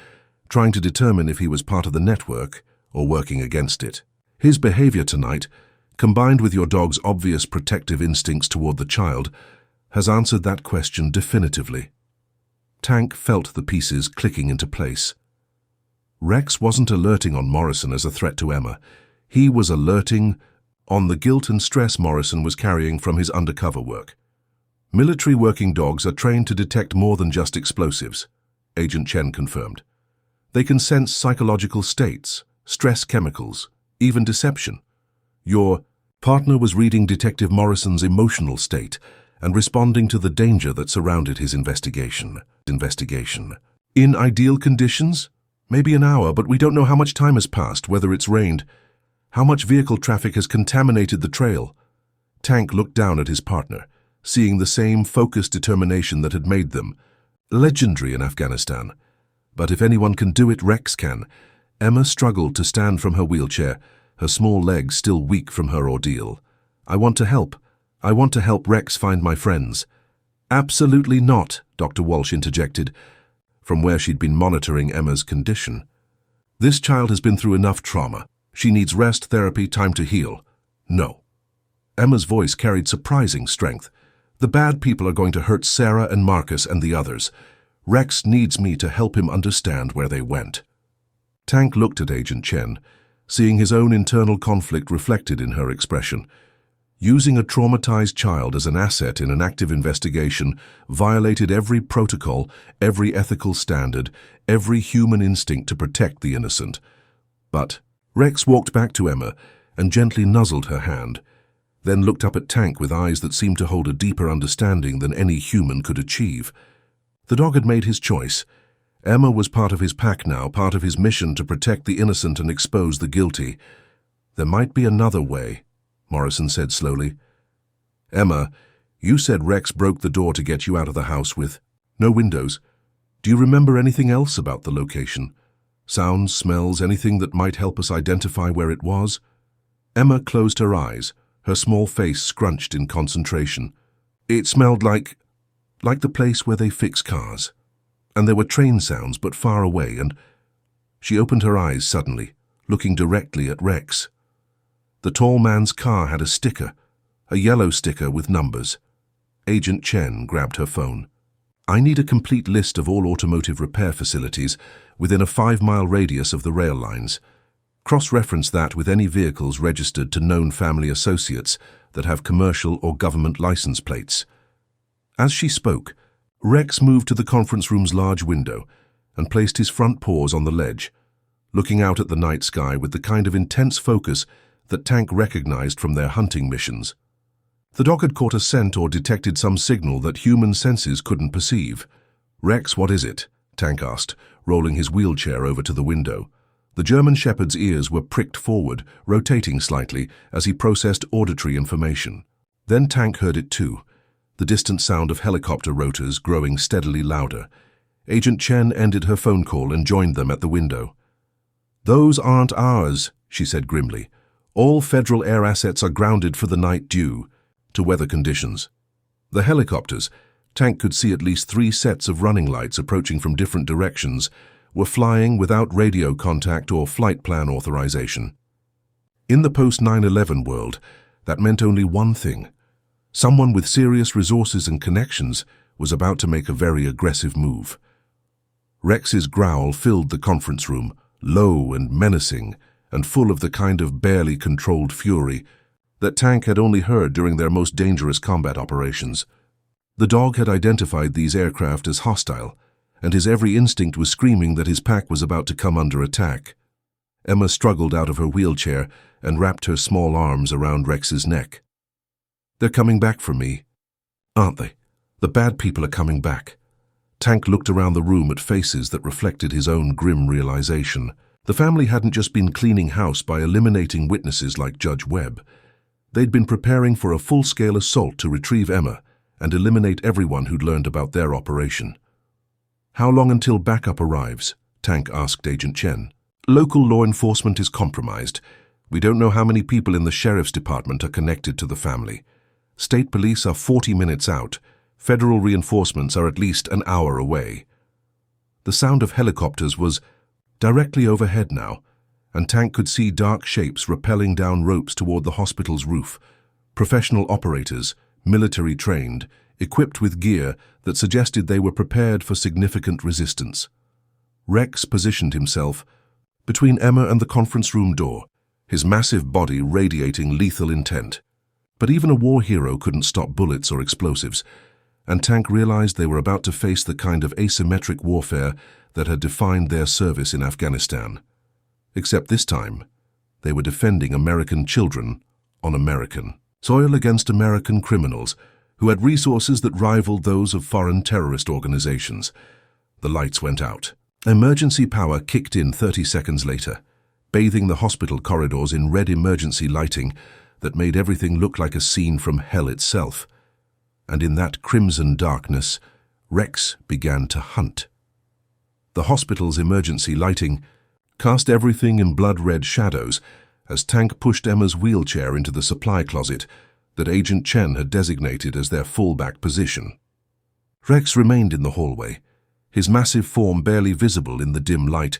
trying to determine if he was part of the network or working against it. His behavior tonight, combined with your dog's obvious protective instincts toward the child, has answered that question definitively." Tank felt the pieces clicking into place. Rex wasn't alerting on Morrison as a threat to Emma. He was alerting on the guilt and stress Morrison was carrying from his undercover work. "Military working dogs are trained to detect more than just explosives," Agent Chen confirmed. "They can sense psychological states, stress chemicals, even deception. Your partner was reading Detective Morrison's emotional state and responding to the danger that surrounded his investigation. In ideal conditions? Maybe an hour, but we don't know how much time has passed, whether it's rained, how much vehicle traffic has contaminated the trail." Tank looked down at his partner, seeing the same focused determination that had made them legendary in Afghanistan. But if anyone can do it, Rex can. Emma struggled to stand from her wheelchair, her small legs still weak from her ordeal. "I want to help. I want to help Rex find my friends." "Absolutely not," Dr. Walsh interjected, from where she'd been monitoring Emma's condition. "This child has been through enough trauma. She needs rest, therapy, time to heal." "No." Emma's voice carried surprising strength. "The bad people are going to hurt Sarah and Marcus and the others. Rex needs me to help him understand where they went." Tank looked at Agent Chen, seeing his own internal conflict reflected in her expression. Using a traumatized child as an asset in an active investigation violated every protocol, every ethical standard, every human instinct to protect the innocent. But Rex walked back to Emma and gently nuzzled her hand, then looked up at Tank with eyes that seemed to hold a deeper understanding than any human could achieve. The dog had made his choice. Emma was part of his pack now, part of his mission to protect the innocent and expose the guilty. "There might be another way," Morrison said slowly. "Emma, you said Rex broke the door to get you out of the house with no windows. Do you remember anything else about the location? Sounds, smells, anything that might help us identify where it was?" Emma closed her eyes, her small face scrunched in concentration. "It smelled like the place where they fix cars. And there were train sounds, but far away, and—" She opened her eyes suddenly, looking directly at Rex. The tall man's car had a sticker, a yellow sticker with numbers. Agent Chen grabbed her phone. "I need a complete list of all automotive repair facilities within a 5-mile radius of the rail lines. Cross-reference that with any vehicles registered to known family associates that have commercial or government license plates." As she spoke, Rex moved to the conference room's large window and placed his front paws on the ledge, looking out at the night sky with the kind of intense focus that Tank recognized from their hunting missions. The dog had caught a scent or detected some signal that human senses couldn't perceive. "Rex, what is it?" Tank asked, rolling his wheelchair over to the window. The German shepherd's ears were pricked forward, rotating slightly as he processed auditory information. Then Tank heard it too, the distant sound of helicopter rotors growing steadily louder. Agent Chen ended her phone call and joined them at the window. "Those aren't ours," she said grimly. "All federal air assets are grounded for the night due to weather conditions." The helicopters, Tank could see at least 3 sets of running lights approaching from different directions, were flying without radio contact or flight plan authorization. In the post-9/11 world, that meant only one thing. Someone with serious resources and connections was about to make a very aggressive move. Rex's growl filled the conference room, low and menacing, and full of the kind of barely controlled fury that Tank had only heard during their most dangerous combat operations. The dog had identified these aircraft as hostile, and his every instinct was screaming that his pack was about to come under attack. Emma struggled out of her wheelchair and wrapped her small arms around Rex's neck. "They're coming back for me, aren't they? The bad people are coming back." Tank looked around the room at faces that reflected his own grim realization. The family hadn't just been cleaning house by eliminating witnesses like Judge Webb. They'd been preparing for a full-scale assault to retrieve Emma and eliminate everyone who'd learned about their operation. "How long until backup arrives?" Tank asked Agent Chen. "Local law enforcement is compromised. We don't know how many people in the sheriff's department are connected to the family. State police are 40 minutes out. Federal reinforcements are at least an hour away." The sound of helicopters was directly overhead now, and Tank could see dark shapes rappelling down ropes toward the hospital's roof. Professional operators, military trained, equipped with gear that suggested they were prepared for significant resistance. Rex positioned himself between Emma and the conference room door, his massive body radiating lethal intent. But even a war hero couldn't stop bullets or explosives, and Tank realized they were about to face the kind of asymmetric warfare that had defined their service in Afghanistan. Except this time, they were defending American children on American soil against American criminals who had resources that rivaled those of foreign terrorist organizations. The lights went out. Emergency power kicked in 30 seconds later, bathing the hospital corridors in red emergency lighting that made everything look like a scene from hell itself. And in that crimson darkness, Rex began to hunt. The hospital's emergency lighting cast everything in blood-red shadows as Tank pushed Emma's wheelchair into the supply closet that Agent Chen had designated as their fallback position. Rex remained in the hallway, his massive form barely visible in the dim light,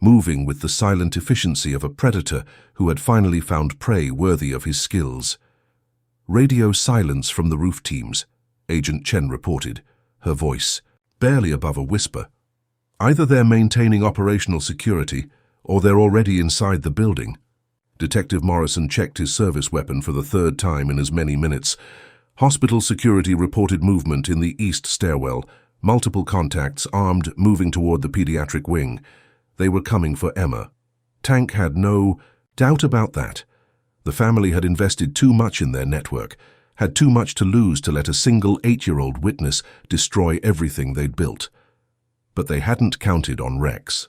moving with the silent efficiency of a predator who had finally found prey worthy of his skills. Radio silence from the roof teams, Agent Chen reported, her voice barely above a whisper. Either they're maintaining operational security, or they're already inside the building. Detective Morrison checked his service weapon for the third time in as many minutes. Hospital security reported movement in the east stairwell, multiple contacts, armed, moving toward the pediatric wing. They were coming for Emma. Tank had no doubt about that. The family had invested too much in their network, had too much to lose to let a single 8-year-old witness destroy everything they'd built. But they hadn't counted on Rex.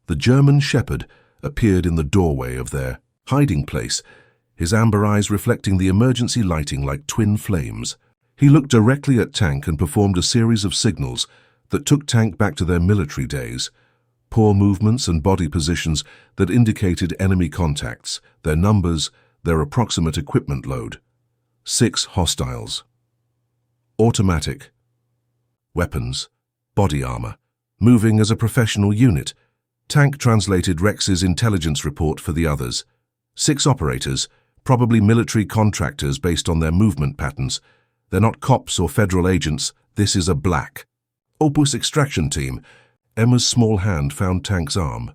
The German shepherd appeared in the doorway of their hiding place, his amber eyes reflecting the emergency lighting like twin flames. He looked directly at Tank and performed a series of signals that took Tank back to their military days. Poor movements and body positions that indicated enemy contacts, their numbers, their approximate equipment load. 6 hostiles. Automatic. Weapons. Body armor. Moving as a professional unit. Tank translated Rex's intelligence report for the others. 6 operators, probably military contractors based on their movement patterns. They're not cops or federal agents. This is a black Opus extraction team. Emma's small hand found Tank's arm.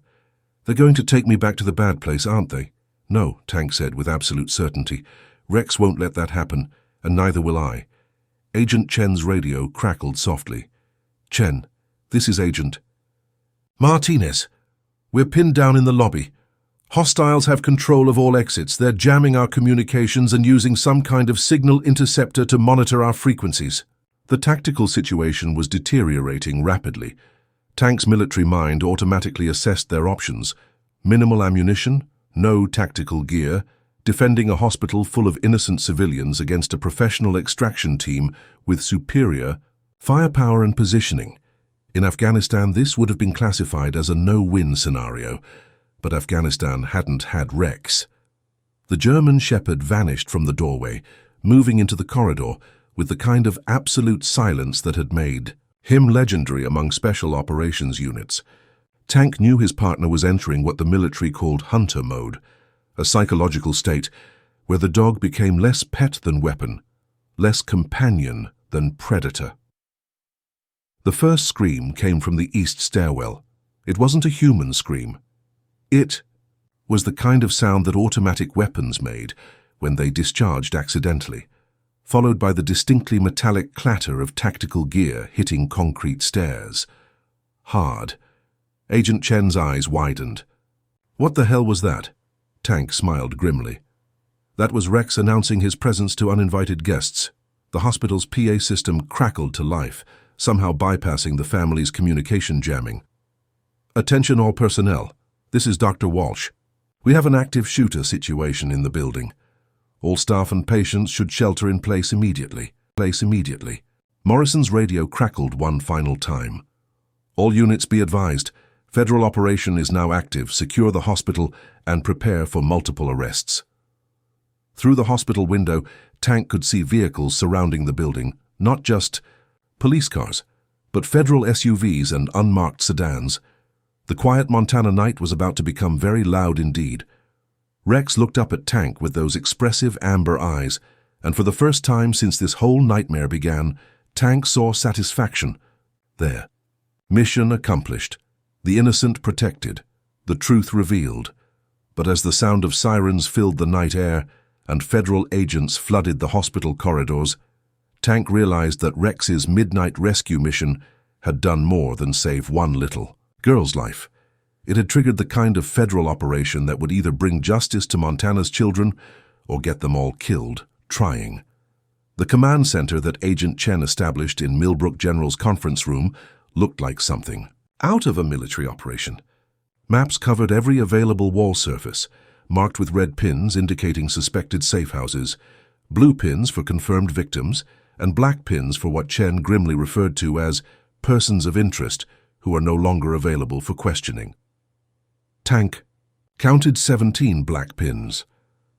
They're going to take me back to the bad place, aren't they? No, Tank said with absolute certainty. Rex won't let that happen, and neither will I. Agent Chen's radio crackled softly. Chen, this is Agent Martinez. We're pinned down in the lobby. Hostiles have control of all exits. They're jamming our communications and using some kind of signal interceptor to monitor our frequencies. The tactical situation was deteriorating rapidly. Tank's military mind automatically assessed their options. Minimal ammunition, no tactical gear, defending a hospital full of innocent civilians against a professional extraction team with superior firepower and positioning. In Afghanistan, this would have been classified as a no-win scenario, but Afghanistan hadn't had Rex. The German shepherd vanished from the doorway, moving into the corridor with the kind of absolute silence that had made him legendary among special operations units. Tank knew his partner was entering what the military called hunter mode, a psychological state where the dog became less pet than weapon, less companion than predator. The first scream came from the east stairwell. It wasn't a human scream. It was the kind of sound that automatic weapons made when they discharged accidentally, followed by the distinctly metallic clatter of tactical gear hitting concrete stairs. Hard. Agent Chen's eyes widened. What the hell was that? Tank smiled grimly. That was Rex announcing his presence to uninvited guests. The hospital's PA system crackled to life, somehow bypassing the family's communication jamming. Attention all personnel. This is Dr. Walsh. We have an active shooter situation in the building. All staff and patients should shelter in place immediately. Morrison's radio crackled one final time. All units be advised. Federal operation is now active. Secure the hospital and prepare for multiple arrests. Through the hospital window, Tank could see vehicles surrounding the building, not just police cars, but federal SUVs and unmarked sedans. The quiet Montana night was about to become very loud indeed. Rex looked up at Tank with those expressive amber eyes, and for the first time since this whole nightmare began, Tank saw satisfaction. There. Mission accomplished. The innocent protected. The truth revealed. But as the sound of sirens filled the night air and federal agents flooded the hospital corridors, Tank realized that Rex's midnight rescue mission had done more than save one little girl's life. It had triggered the kind of federal operation that would either bring justice to Montana's children or get them all killed, trying. The command center that Agent Chen established in Millbrook General's conference room looked like something out of a military operation. Maps covered every available wall surface, marked with red pins indicating suspected safe houses, blue pins for confirmed victims, and black pins for what Chen grimly referred to as persons of interest who are no longer available for questioning. Tank counted 17 black pins.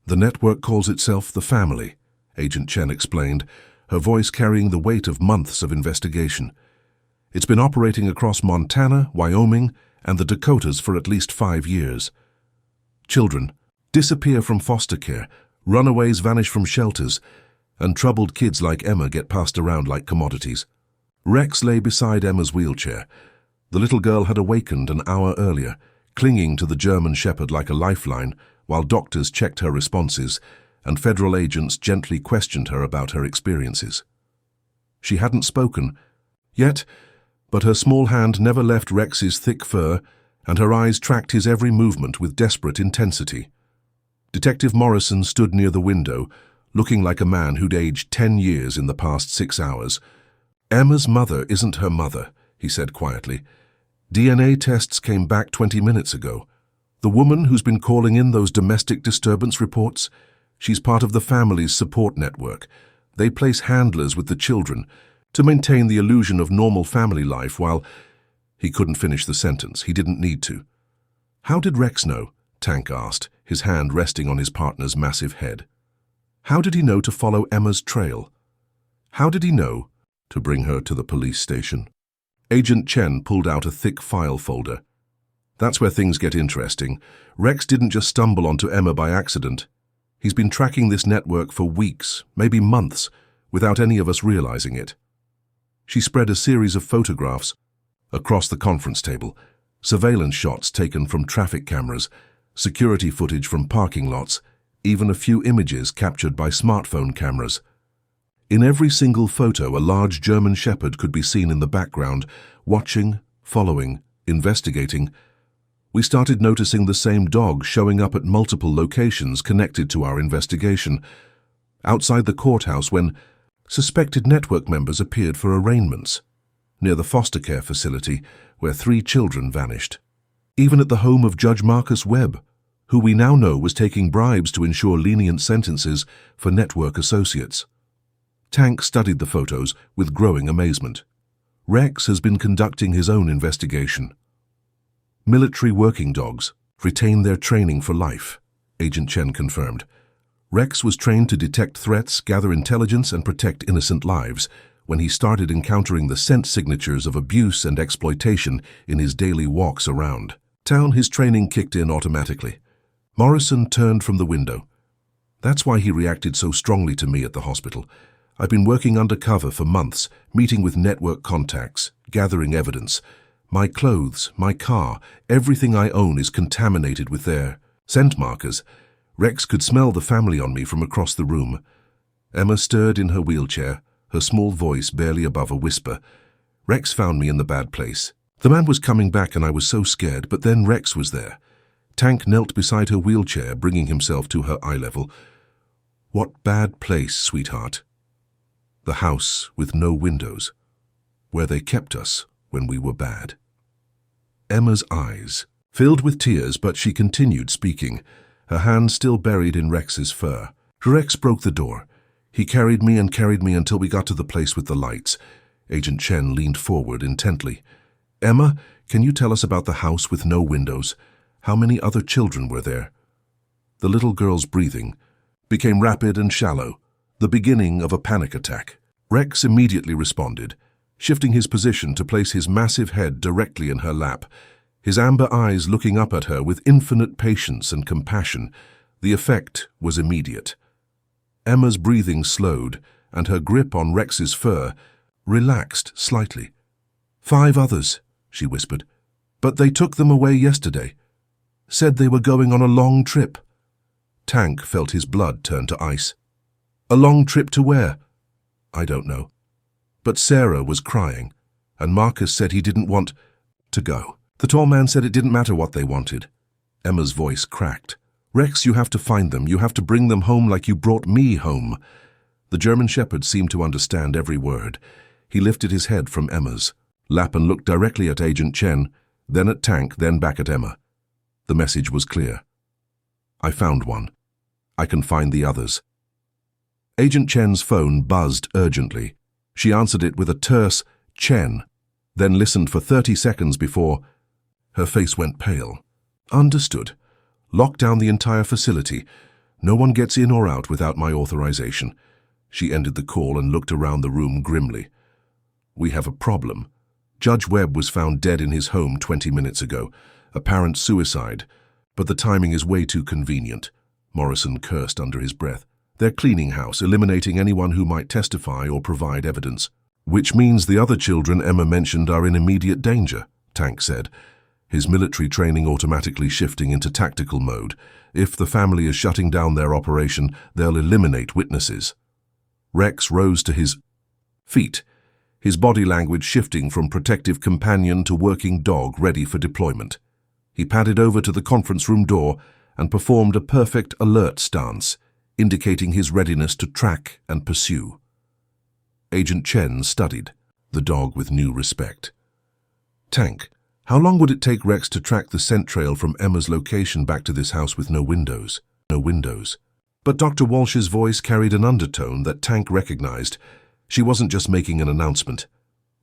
The network calls itself the Family, Agent Chen explained, her voice carrying the weight of months of investigation. It's been operating across Montana, Wyoming, and the Dakotas for at least 5 years. Children disappear from foster care, Runaways vanish from shelters, and troubled kids like Emma get passed around like commodities. Rex lay beside Emma's wheelchair. The little girl had awakened an hour earlier, clinging to the German Shepherd like a lifeline, while doctors checked her responses and federal agents gently questioned her about her experiences. She hadn't spoken yet, but her small hand never left Rex's thick fur, and her eyes tracked his every movement with desperate intensity. Detective Morrison stood near the window, looking like a man who'd aged 10 years in the past 6 hours. "Emma's mother isn't her mother," he said quietly. "DNA tests came back 20 minutes ago. The woman who's been calling in those domestic disturbance reports, she's part of the family's support network. They place handlers with the children to maintain the illusion of normal family life while—" He couldn't finish the sentence. He didn't need to. "How did Rex know?" Tank asked, his hand resting on his partner's massive head. "How did he know to follow Emma's trail? How did he know to bring her to the police station?" Agent Chen pulled out a thick file folder. "That's where things get interesting. Rex didn't just stumble onto Emma by accident. He's been tracking this network for weeks, maybe months, without any of us realizing it." She spread a series of photographs across the conference table, surveillance shots taken from traffic cameras, security footage from parking lots, even a few images captured by smartphone cameras. In every single photo, a large German Shepherd could be seen in the background, watching, following, investigating. We started noticing the same dog showing up at multiple locations connected to our investigation. Outside the courthouse when suspected network members appeared for arraignments, near the foster care facility where 3 children vanished. Even at the home of Judge Marcus Webb, who we now know was taking bribes to ensure lenient sentences for network associates. Tank studied the photos with growing amazement. Rex has been conducting his own investigation. "Military working dogs retain their training for life," Agent Chen confirmed. "Rex was trained to detect threats, gather intelligence, and protect innocent lives when he started encountering the scent signatures of abuse and exploitation in his daily walks around town. His training kicked in automatically." Morrison turned from the window. "That's why he reacted so strongly to me at the hospital. I've been working undercover for months, meeting with network contacts, gathering evidence. My clothes, my car, everything I own is contaminated with their scent markers. Rex could smell the family on me from across the room." Emma stirred in her wheelchair, her small voice barely above a whisper. "Rex found me in the bad place. The man was coming back and I was so scared, but then Rex was there." Tank knelt beside her wheelchair, bringing himself to her eye level. "What bad place, sweetheart?" "The house with no windows, where they kept us when we were bad." Emma's eyes filled with tears, but she continued speaking, her hand still buried in Rex's fur. "Rex broke the door. He carried me until we got to the place with the lights." Agent Chen leaned forward intently. "Emma, can you tell us about the house with no windows? How many other children were there?" The little girl's breathing became rapid and shallow, the beginning of a panic attack. Rex immediately responded, shifting his position to place his massive head directly in her lap, his amber eyes looking up at her with infinite patience and compassion. The effect was immediate. Emma's breathing slowed, and her grip on Rex's fur relaxed slightly. "5 others," she whispered, "but they took them away yesterday. Said they were going on a long trip." Tank felt his blood turn to ice. "A long trip to where?" "I don't know. But Sarah was crying, and Marcus said he didn't want to go. The tall man said it didn't matter what they wanted." Emma's voice cracked. "Rex, you have to find them. You have to bring them home like you brought me home." The German Shepherd seemed to understand every word. He lifted his head from Emma's lap and looked directly at Agent Chen, then at Tank, then back at Emma. The message was clear. "I found one. I can find the others." Agent Chen's phone buzzed urgently. She answered it with a terse "Chen," then listened for 30 seconds before her face went pale. "Understood. Lock down the entire facility. No one gets in or out without my authorization." She ended the call and looked around the room grimly. "We have a problem. Judge Webb was found dead in his home 20 minutes ago. Apparent suicide, but the timing is way too convenient. Morrison cursed under his breath. "They're cleaning house, eliminating anyone who might testify or provide evidence." "Which means the other children Emma mentioned are in immediate danger," Tank said, his military training automatically shifting into tactical mode. If the family is shutting down their operation, they'll eliminate witnesses. Rex rose to his feet, his body language shifting from protective companion to working dog ready for deployment. He padded over to the conference room door and performed a perfect alert stance, indicating his readiness to track and pursue. Agent Chen studied the dog with new respect. "Tank, how long would it take Rex to track the scent trail from Emma's location back to this house with no windows?" "No windows." But Dr. Walsh's voice carried an undertone that Tank recognized. She wasn't just making an announcement.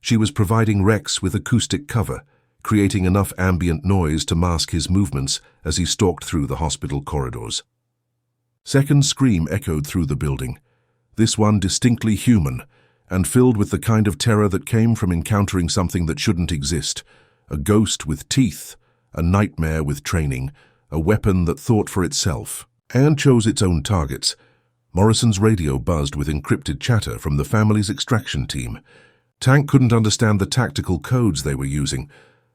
She was providing Rex with acoustic cover, creating enough ambient noise to mask his movements as he stalked through the hospital corridors. Second scream echoed through the building, this one distinctly human, and filled with the kind of terror that came from encountering something that shouldn't exist. A ghost with teeth, a nightmare with training, a weapon that thought for itself and chose its own targets. Morrison's radio buzzed with encrypted chatter from the family's extraction team. Tank couldn't understand the tactical codes they were using,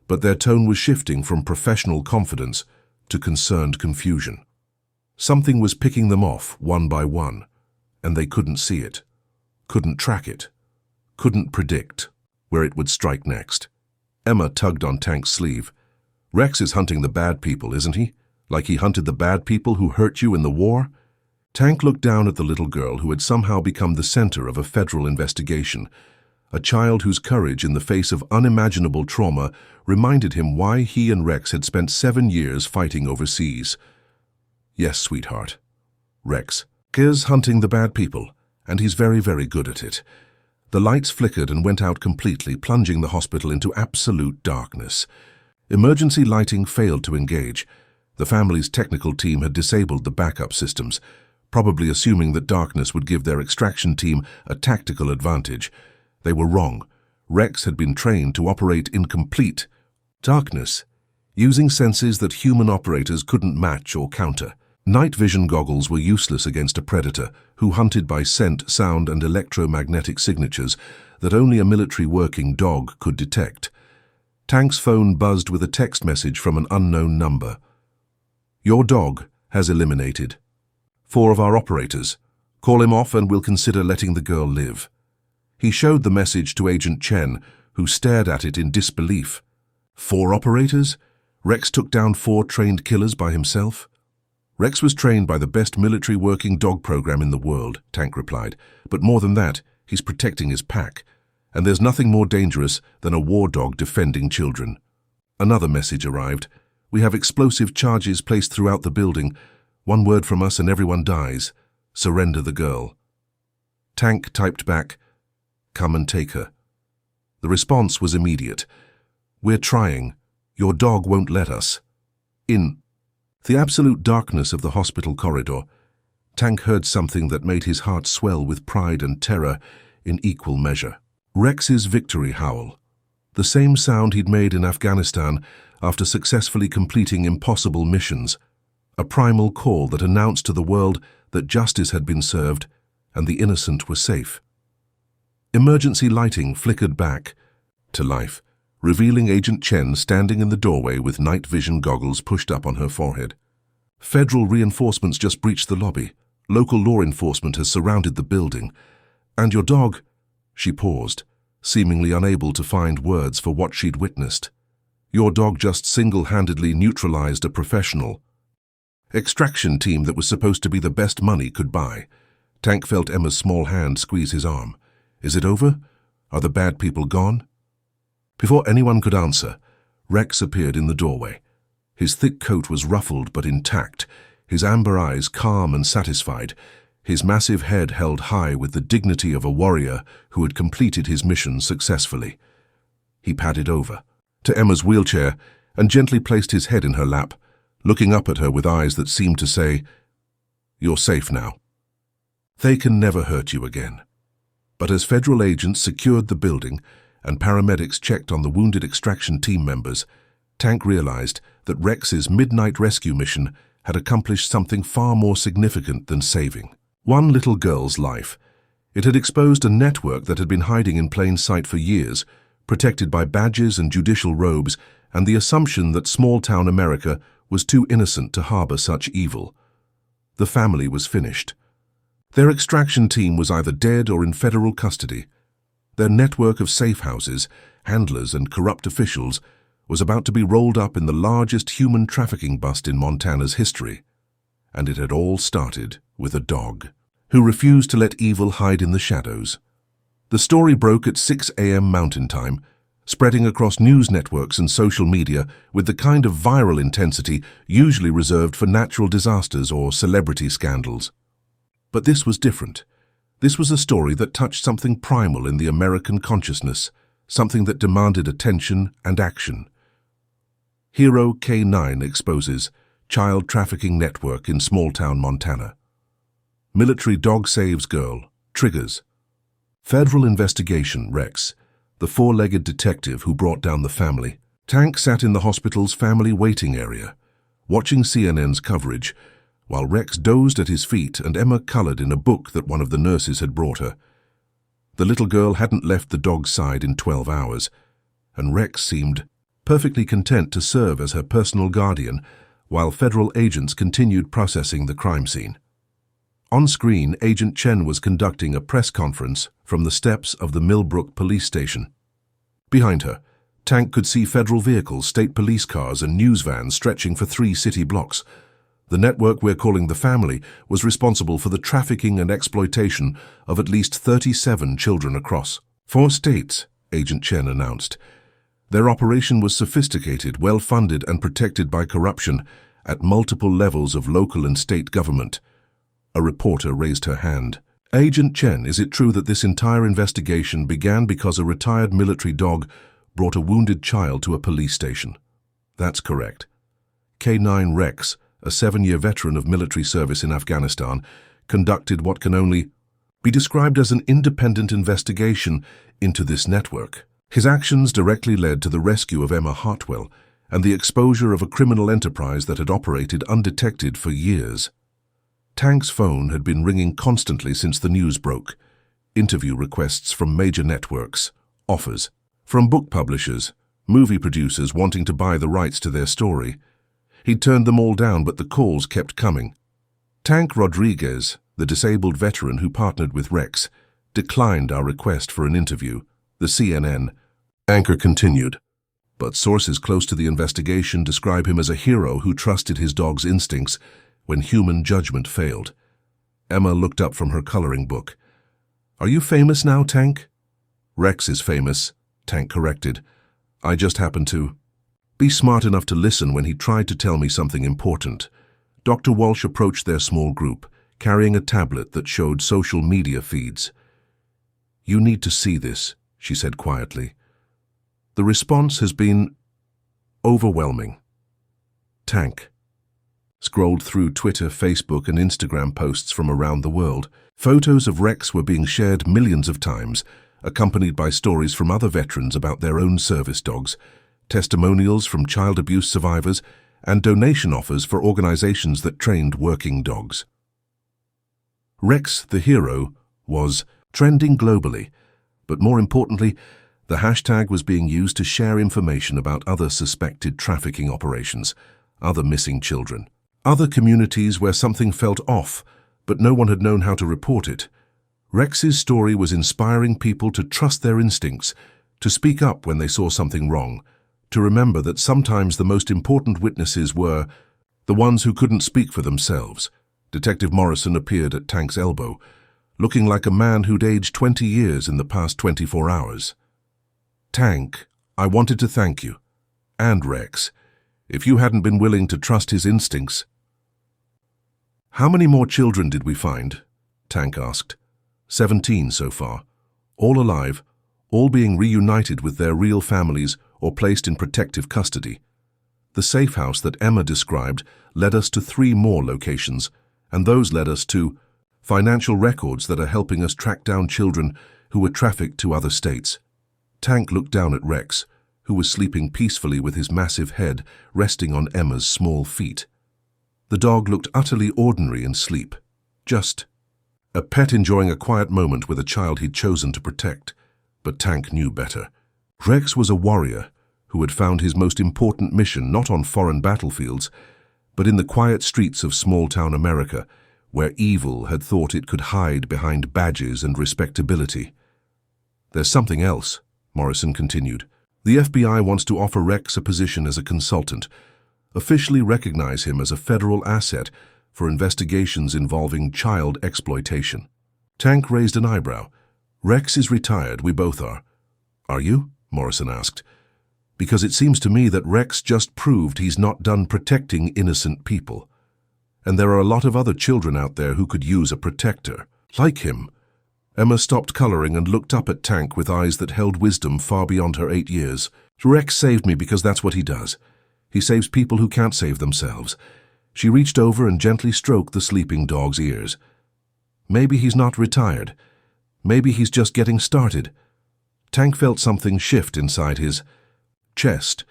but their tone was shifting from professional confidence to concerned confusion. Something was picking them off one by one, and they couldn't see it, couldn't track it, couldn't predict where it would strike next. Emma tugged on Tank's sleeve. "Rex is hunting the bad people, isn't he? Like he hunted the bad people who hurt you in the war?" Tank looked down at the little girl who had somehow become the center of a federal investigation, a child whose courage in the face of unimaginable trauma reminded him why he and Rex had spent 7 years fighting overseas. "Yes, sweetheart. Rex is hunting the bad people, and he's very, very good at it." The lights flickered and went out completely, plunging the hospital into absolute darkness. Emergency lighting failed to engage. The family's technical team had disabled the backup systems, probably assuming that darkness would give their extraction team a tactical advantage. They were wrong. Rex had been trained to operate in complete darkness, using senses that human operators couldn't match or counter. Night vision goggles were useless against a predator who hunted by scent, sound, and electromagnetic signatures that only a military working dog could detect. Tank's phone buzzed with a text message from an unknown number. "Your dog has eliminated 4 of our operators. Call him off and we'll consider letting the girl live." He showed the message to Agent Chen, who stared at it in disbelief. 4 operators? Rex took down 4 trained killers by himself? "Rex was trained by the best military working dog program in the world," Tank replied. "But more than that, he's protecting his pack. And there's nothing more dangerous than a war dog defending children." Another message arrived. "We have explosive charges placed throughout the building. 1 word from us and everyone dies. Surrender the girl." Tank typed back, "Come and take her." The response was immediate. "We're trying. Your dog won't let us." In the absolute darkness of the hospital corridor, Tank heard something that made his heart swell with pride and terror in equal measure. Rex's victory howl, the same sound he'd made in Afghanistan after successfully completing impossible missions, a primal call that announced to the world that justice had been served and the innocent were safe. Emergency lighting flickered back to life, revealing Agent Chen standing in the doorway with night vision goggles pushed up on her forehead. "Federal reinforcements just breached the lobby. Local law enforcement has surrounded the building. And your dog—" She paused, seemingly unable to find words for what she'd witnessed. "Your dog just single-handedly neutralized a professional extraction team that was supposed to be the best money could buy." Tank felt Emma's small hand squeeze his arm. "Is it over? Are the bad people gone?" Before anyone could answer, Rex appeared in the doorway. His thick coat was ruffled but intact, his amber eyes calm and satisfied, his massive head held high with the dignity of a warrior who had completed his mission successfully. He padded over to Emma's wheelchair and gently placed his head in her lap, looking up at her with eyes that seemed to say, "You're safe now. They can never hurt you again." But as federal agents secured the building and paramedics checked on the wounded extraction team members, Tank realized that Rex's midnight rescue mission had accomplished something far more significant than saving one little girl's life. It had exposed a network that had been hiding in plain sight for years, protected by badges and judicial robes, and the assumption that small-town America was too innocent to harbor such evil. The family was finished. Their extraction team was either dead or in federal custody. Their network of safe houses, handlers, and corrupt officials was about to be rolled up in the largest human trafficking bust in Montana's history. And it had all started with a dog who refused to let evil hide in the shadows. The story broke at 6 a.m. Mountain Time, spreading across news networks and social media with the kind of viral intensity usually reserved for natural disasters or celebrity scandals. But this was different. This was a story that touched something primal in the American consciousness, something that demanded attention and action. Hero K9 exposes child trafficking network in small-town Montana. Military dog saves girl, triggers. Federal investigation wrecks the four-legged detective who brought down the family. Tank sat in the hospital's family waiting area, watching CNN's coverage, while Rex dozed at his feet and Emma colored in a book that one of the nurses had brought her. The little girl hadn't left the dog's side in 12 hours, and Rex seemed perfectly content to serve as her personal guardian while federal agents continued processing the crime scene. On screen, Agent Chen was conducting a press conference from the steps of the Millbrook police station. Behind her, Tank could see federal vehicles, state police cars, and news vans stretching for 3 city blocks. The network we're calling the family was responsible for the trafficking and exploitation of at least 37 children across 4 states, Agent Chen announced. Their operation was sophisticated, well-funded, and protected by corruption at multiple levels of local and state government. A reporter raised her hand. Agent Chen, is it true that this entire investigation began because a retired military dog brought a wounded child to a police station? That's correct. K9 Rex, a 7-year veteran of military service in Afghanistan, conducted what can only be described as an independent investigation into this network. His actions directly led to the rescue of Emma Hartwell and the exposure of a criminal enterprise that had operated undetected for years. Tank's phone had been ringing constantly since the news broke. Interview requests from major networks, offers from book publishers, movie producers wanting to buy the rights to their story. He'd turned them all down, but the calls kept coming. Tank Rodriguez, the disabled veteran who partnered with Rex, declined our request for an interview. The CNN anchor continued, but sources close to the investigation describe him as a hero who trusted his dog's instincts when human judgment failed. Emma looked up from her coloring book. Are you famous now, Tank? Rex is famous, Tank corrected. I just happened to be smart enough to listen when he tried to tell me something important. Dr. Walsh approached their small group, carrying a tablet that showed social media feeds. You need to see this, she said quietly. The response has been overwhelming. Tank scrolled through Twitter, Facebook, and Instagram posts from around the world. Photos of Rex were being shared millions of times, accompanied by stories from other veterans about their own service dogs, testimonials from child abuse survivors, and donation offers for organizations that trained working dogs. Rex, the hero, was trending globally, but more importantly, the hashtag was being used to share information about other suspected trafficking operations, other missing children, other communities where something felt off, but no one had known how to report it. Rex's story was inspiring people to trust their instincts, to speak up when they saw something wrong, to remember that sometimes the most important witnesses were the ones who couldn't speak for themselves. Detective Morrison appeared at Tank's elbow, looking like a man who'd aged 20 years in the past 24 hours. Tank, I wanted to thank you. And Rex. If you hadn't been willing to trust his instincts. How many more children did we find? Tank asked. 17 so far. All alive, all being reunited with their real families or placed in protective custody. The safe house that Emma described led us to 3 more locations, and those led us to financial records that are helping us track down children who were trafficked to other states. Tank looked down at Rex, who was sleeping peacefully with his massive head resting on Emma's small feet. The dog looked utterly ordinary in sleep. Just a pet enjoying a quiet moment with a child he'd chosen to protect. But Tank knew better. Rex was a warrior who had found his most important mission not on foreign battlefields, but in the quiet streets of small-town America, where evil had thought it could hide behind badges and respectability. "There's something else," Morrison continued. "The FBI wants to offer Rex a position as a consultant, officially recognize him as a federal asset for investigations involving child exploitation." Tank raised an eyebrow. "Rex is retired, we both are." "Are you?" Morrison asked. "Because it seems to me that Rex just proved he's not done protecting innocent people. And there are a lot of other children out there who could use a protector, like him." Emma stopped coloring and looked up at Tank with eyes that held wisdom far beyond her 8 years. "Rex saved me because that's what he does. He saves people who can't save themselves." She reached over and gently stroked the sleeping dog's ears. "Maybe he's not retired. Maybe he's just getting started." Tank felt something shift inside his chest,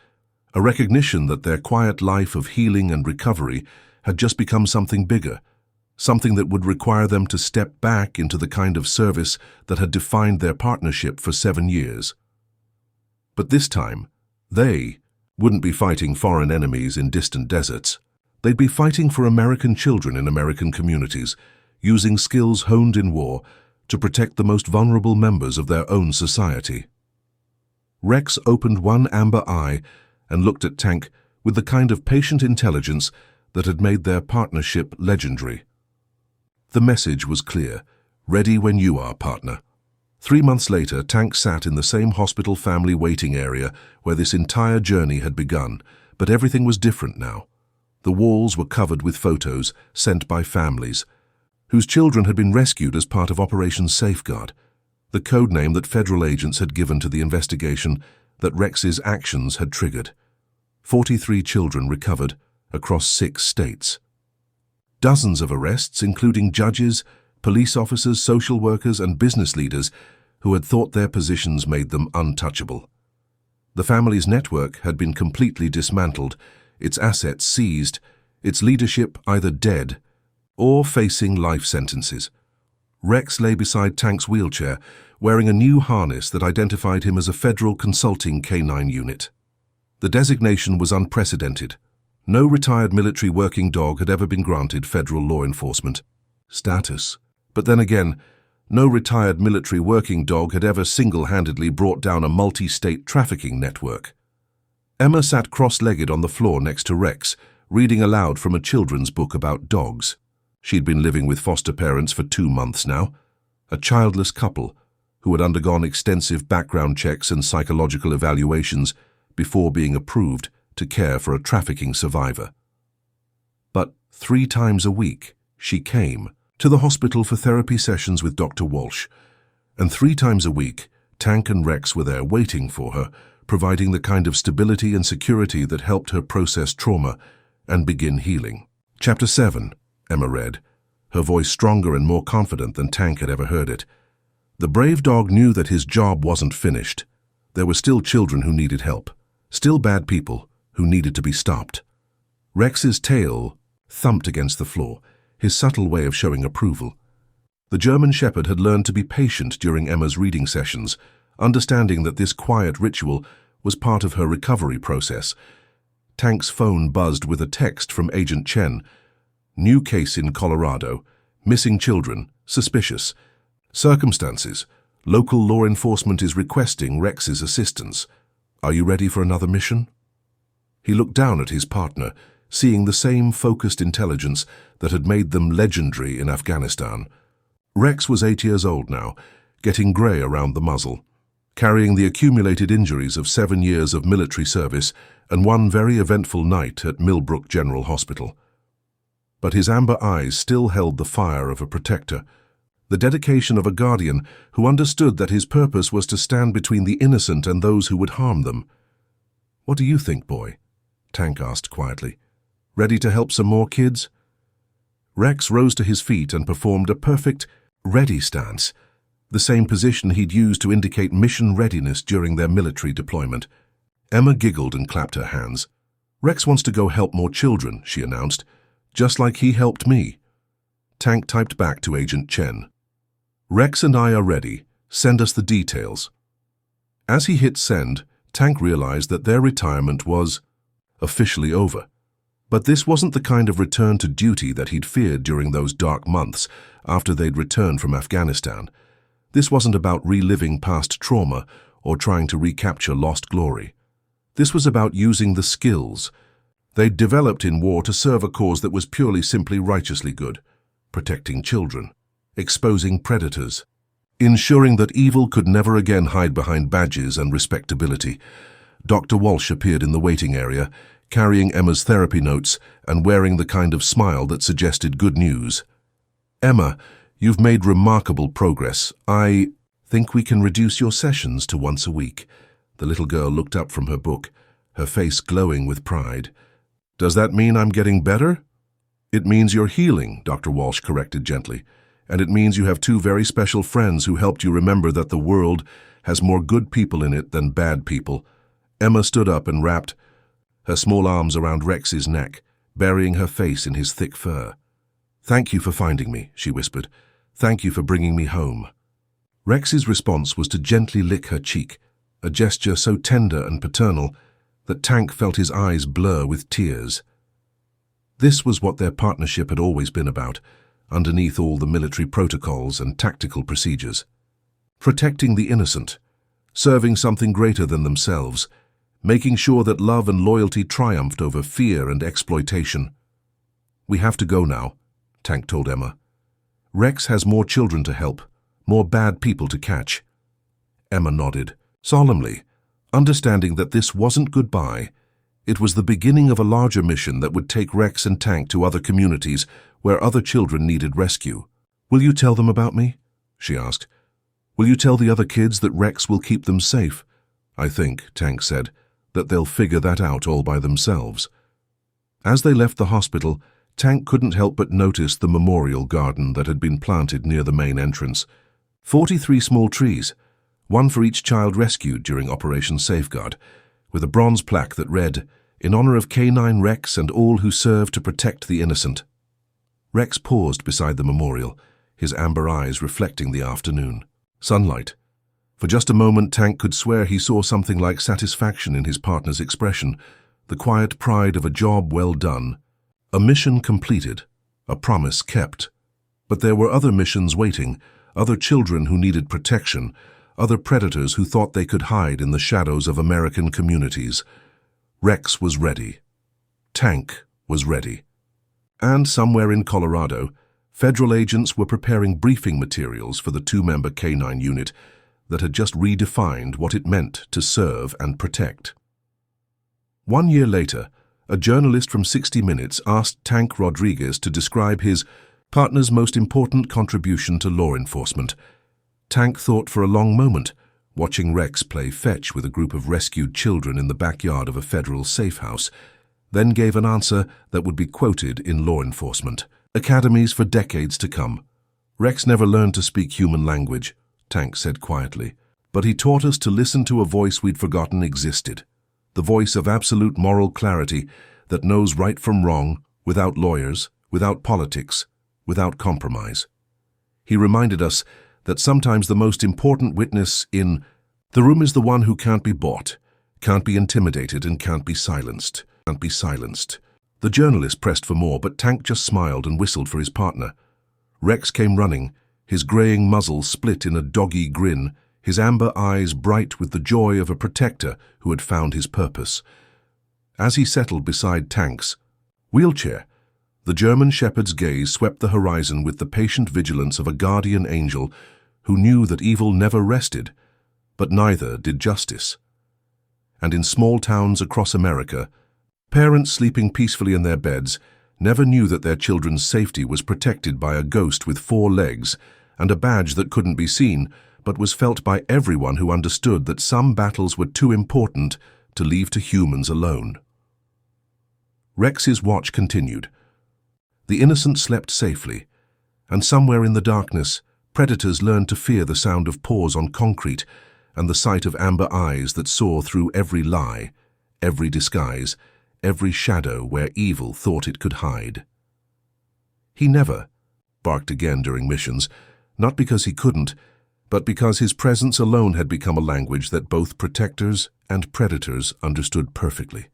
a recognition that their quiet life of healing and recovery had just become something bigger, something that would require them to step back into the kind of service that had defined their partnership for 7 years. But this time, they wouldn't be fighting foreign enemies in distant deserts. They'd be fighting for American children in American communities, using skills honed in war to protect the most vulnerable members of their own society. Rex opened one amber eye and looked at Tank with the kind of patient intelligence that had made their partnership legendary. The message was clear: ready when you are, partner. 3 months later, Tank sat in the same hospital family waiting area where this entire journey had begun, but everything was different now. The walls were covered with photos sent by families whose children had been rescued as part of Operation Safeguard, the code name that federal agents had given to the investigation that Rex's actions had triggered. 43 children recovered across 6 states. Dozens of arrests, including judges, police officers, social workers, and business leaders who had thought their positions made them untouchable. The family's network had been completely dismantled, its assets seized, its leadership either dead or facing life sentences. Rex lay beside Tank's wheelchair, wearing a new harness that identified him as a federal consulting canine unit. The designation was unprecedented. No retired military working dog had ever been granted federal law enforcement status. But then again, no retired military working dog had ever single-handedly brought down a multi-state trafficking network. Emma sat cross-legged on the floor next to Rex, reading aloud from a children's book about dogs. She'd been living with foster parents for 2 months now, a childless couple who had undergone extensive background checks and psychological evaluations before being approved to care for a trafficking survivor. But 3 times a week, she came to the hospital for therapy sessions with Dr. Walsh, and 3 times a week, Tank and Rex were there waiting for her, providing the kind of stability and security that helped her process trauma and begin healing. Chapter 7, Emma read, her voice stronger and more confident than Tank had ever heard it. The brave dog knew that his job wasn't finished. There were still children who needed help, still bad people who needed to be stopped. Rex's tail thumped against the floor, his subtle way of showing approval. The German Shepherd had learned to be patient during Emma's reading sessions, understanding that this quiet ritual was part of her recovery process. Tank's phone buzzed with a text from Agent Chen. New case in Colorado. Missing children. Suspicious. Circumstances. Local law enforcement is requesting Rex's assistance. Are you ready for another mission? He looked down at his partner, seeing the same focused intelligence that had made them legendary in Afghanistan. Rex was 8 years old now, getting grey around the muzzle, carrying the accumulated injuries of 7 years of military service and one very eventful night at Millbrook General Hospital. But his amber eyes still held the fire of a protector, the dedication of a guardian who understood that his purpose was to stand between the innocent and those who would harm them. "What do you think, boy?" Tank asked quietly. "Ready to help some more kids?" Rex rose to his feet and performed a perfect ready stance, the same position he'd used to indicate mission readiness during their military deployment. Emma giggled and clapped her hands. "Rex wants to go help more children," she announced. Just like he helped me. Tank typed back to Agent Chen. Rex and I are ready. Send us the details. As he hit send, Tank realized that their retirement was officially over. But this wasn't the kind of return to duty that he'd feared during those dark months after they'd returned from Afghanistan. This wasn't about reliving past trauma or trying to recapture lost glory. This was about using the skills they'd developed in war to serve a cause that was purely simply righteously good, protecting children, exposing predators, ensuring that evil could never again hide behind badges and respectability. Dr. Walsh appeared in the waiting area, carrying Emma's therapy notes and wearing the kind of smile that suggested good news. "Emma, you've made remarkable progress. I think we can reduce your sessions to once a week." The little girl looked up from her book, her face glowing with pride. "Does that mean I'm getting better?" "It means you're healing," Dr. Walsh corrected gently. "And it means you have two very special friends who helped you remember that the world has more good people in it than bad people." Emma stood up and wrapped her small arms around Rex's neck, burying her face in his thick fur. "Thank you for finding me," she whispered. "Thank you for bringing me home." Rex's response was to gently lick her cheek, a gesture so tender and paternal that Tank felt his eyes blur with tears. This was what their partnership had always been about, underneath all the military protocols and tactical procedures. Protecting the innocent, serving something greater than themselves, making sure that love and loyalty triumphed over fear and exploitation. "We have to go now," Tank told Emma. "Rex has more children to help, more bad people to catch." Emma nodded, solemnly, understanding that this wasn't goodbye. It was the beginning of a larger mission that would take Rex and Tank to other communities where other children needed rescue. "Will you tell them about me?" she asked. "Will you tell the other kids that Rex will keep them safe?" "I think," Tank said, "that they'll figure that out all by themselves." As they left the hospital, Tank couldn't help but notice the memorial garden that had been planted near the main entrance. 43 small trees, one for each child rescued during Operation Safeguard, with a bronze plaque that read, "In honor of K9 Rex and all who serve to protect the innocent." Rex paused beside the memorial, his amber eyes reflecting the afternoon sunlight. For just a moment, Tank could swear he saw something like satisfaction in his partner's expression, the quiet pride of a job well done, a mission completed, a promise kept. But there were other missions waiting, other children who needed protection, other predators who thought they could hide in the shadows of American communities. Rex was ready. Tank was ready. And somewhere in Colorado, federal agents were preparing briefing materials for the two-member K9 unit that had just redefined what it meant to serve and protect. 1 year later, a journalist from 60 Minutes asked Tank Rodriguez to describe his partner's most important contribution to law enforcement. Tank thought for a long moment, watching Rex play fetch with a group of rescued children in the backyard of a federal safe house, then gave an answer that would be quoted in law enforcement academies for decades to come. "Rex never learned to speak human language," Tank said quietly, "but he taught us to listen to a voice we'd forgotten existed, the voice of absolute moral clarity that knows right from wrong, without lawyers, without politics, without compromise. He reminded us that sometimes the most important witness in the room is the one who can't be bought, can't be intimidated, and can't be silenced. The journalist pressed for more, but Tank just smiled and whistled for his partner. Rex came running, his graying muzzle split in a doggy grin, his amber eyes bright with the joy of a protector who had found his purpose. As he settled beside Tank's wheelchair, the German shepherd's gaze swept the horizon with the patient vigilance of a guardian angel who knew that evil never rested, but neither did justice. And in small towns across America, parents sleeping peacefully in their beds never knew that their children's safety was protected by a ghost with 4 legs and a badge that couldn't be seen, but was felt by everyone who understood that some battles were too important to leave to humans alone. Rex's watch continued. The innocent slept safely, and somewhere in the darkness, predators learned to fear the sound of paws on concrete and the sight of amber eyes that saw through every lie, every disguise, every shadow where evil thought it could hide. He never barked again during missions, not because he couldn't, but because his presence alone had become a language that both protectors and predators understood perfectly.